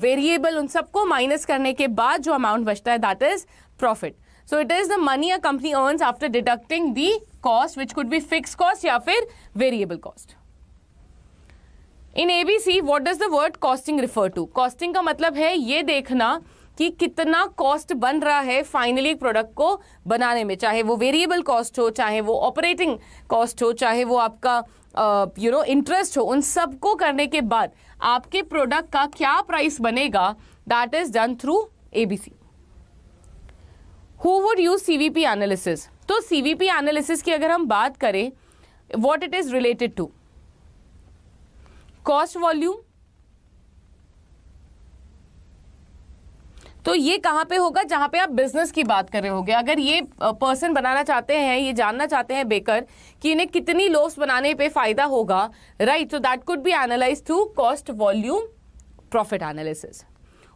variable, उन सबको minus करने के बाद जो amount बचता है, that is profit. So it is the money a company earns after deducting the cost, which could be fixed cost या फिर variable cost. In ABC, what does the word costing refer to? Costing का मतलब है ये देखना कि कितना कॉस्ट बन रहा है फाइनली प्रोडक्ट को बनाने में, चाहे वो वेरिएबल कॉस्ट हो, चाहे वो ऑपरेटिंग कॉस्ट हो, चाहे वो आपका इंटरेस्ट हो, उन सबको करने के बाद आपके प्रोडक्ट का क्या प्राइस बनेगा, that is done through ABC. Who would use CVP analysis? तो सीवीपी एनालिसिस की अगर हम बात करें, what it is related to, cost volume. तो ये कहां पे होगा? जहां पे आप बिजनेस की बात कर रहे होगे। अगर ये पर्सन बनाना चाहते हैं, ये जानना चाहते हैं बेकर कि इन्हें कितनी लोव्स बनाने पे फायदा होगा, right, so that could be analyse through cost volume profit analysis.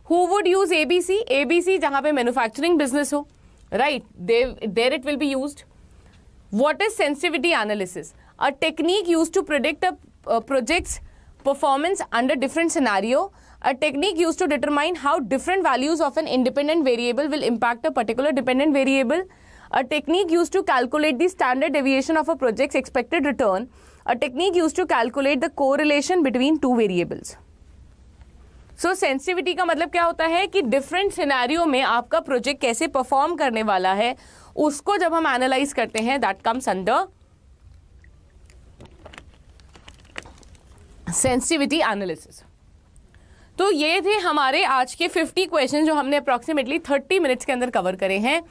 Who would use ABC? ABC जहां पे मैन्युफैक्चरिंग बिजनेस हो, right, there it will be used. What is sensitivity analysis? A technique used to predict a project's performance under different scenario, a technique used to determine how different values of an independent variable will impact a particular dependent variable, a technique used to calculate the standard deviation of a project's expected return, a technique used to calculate the correlation between two variables. So sensitivity का मतलब क्या होता है कि different scenario में आपका प्रोजेक्ट कैसे परफॉर्म करने वाला है, उसको जब हम एनालाइज करते हैं, that comes under sensitivity analysis. तो ये थे हमारे आज के 50 क्वेश्चन जो हमने अप्रॉक्सीमेटली 30 मिनट्स के अंदर कवर करे हैं।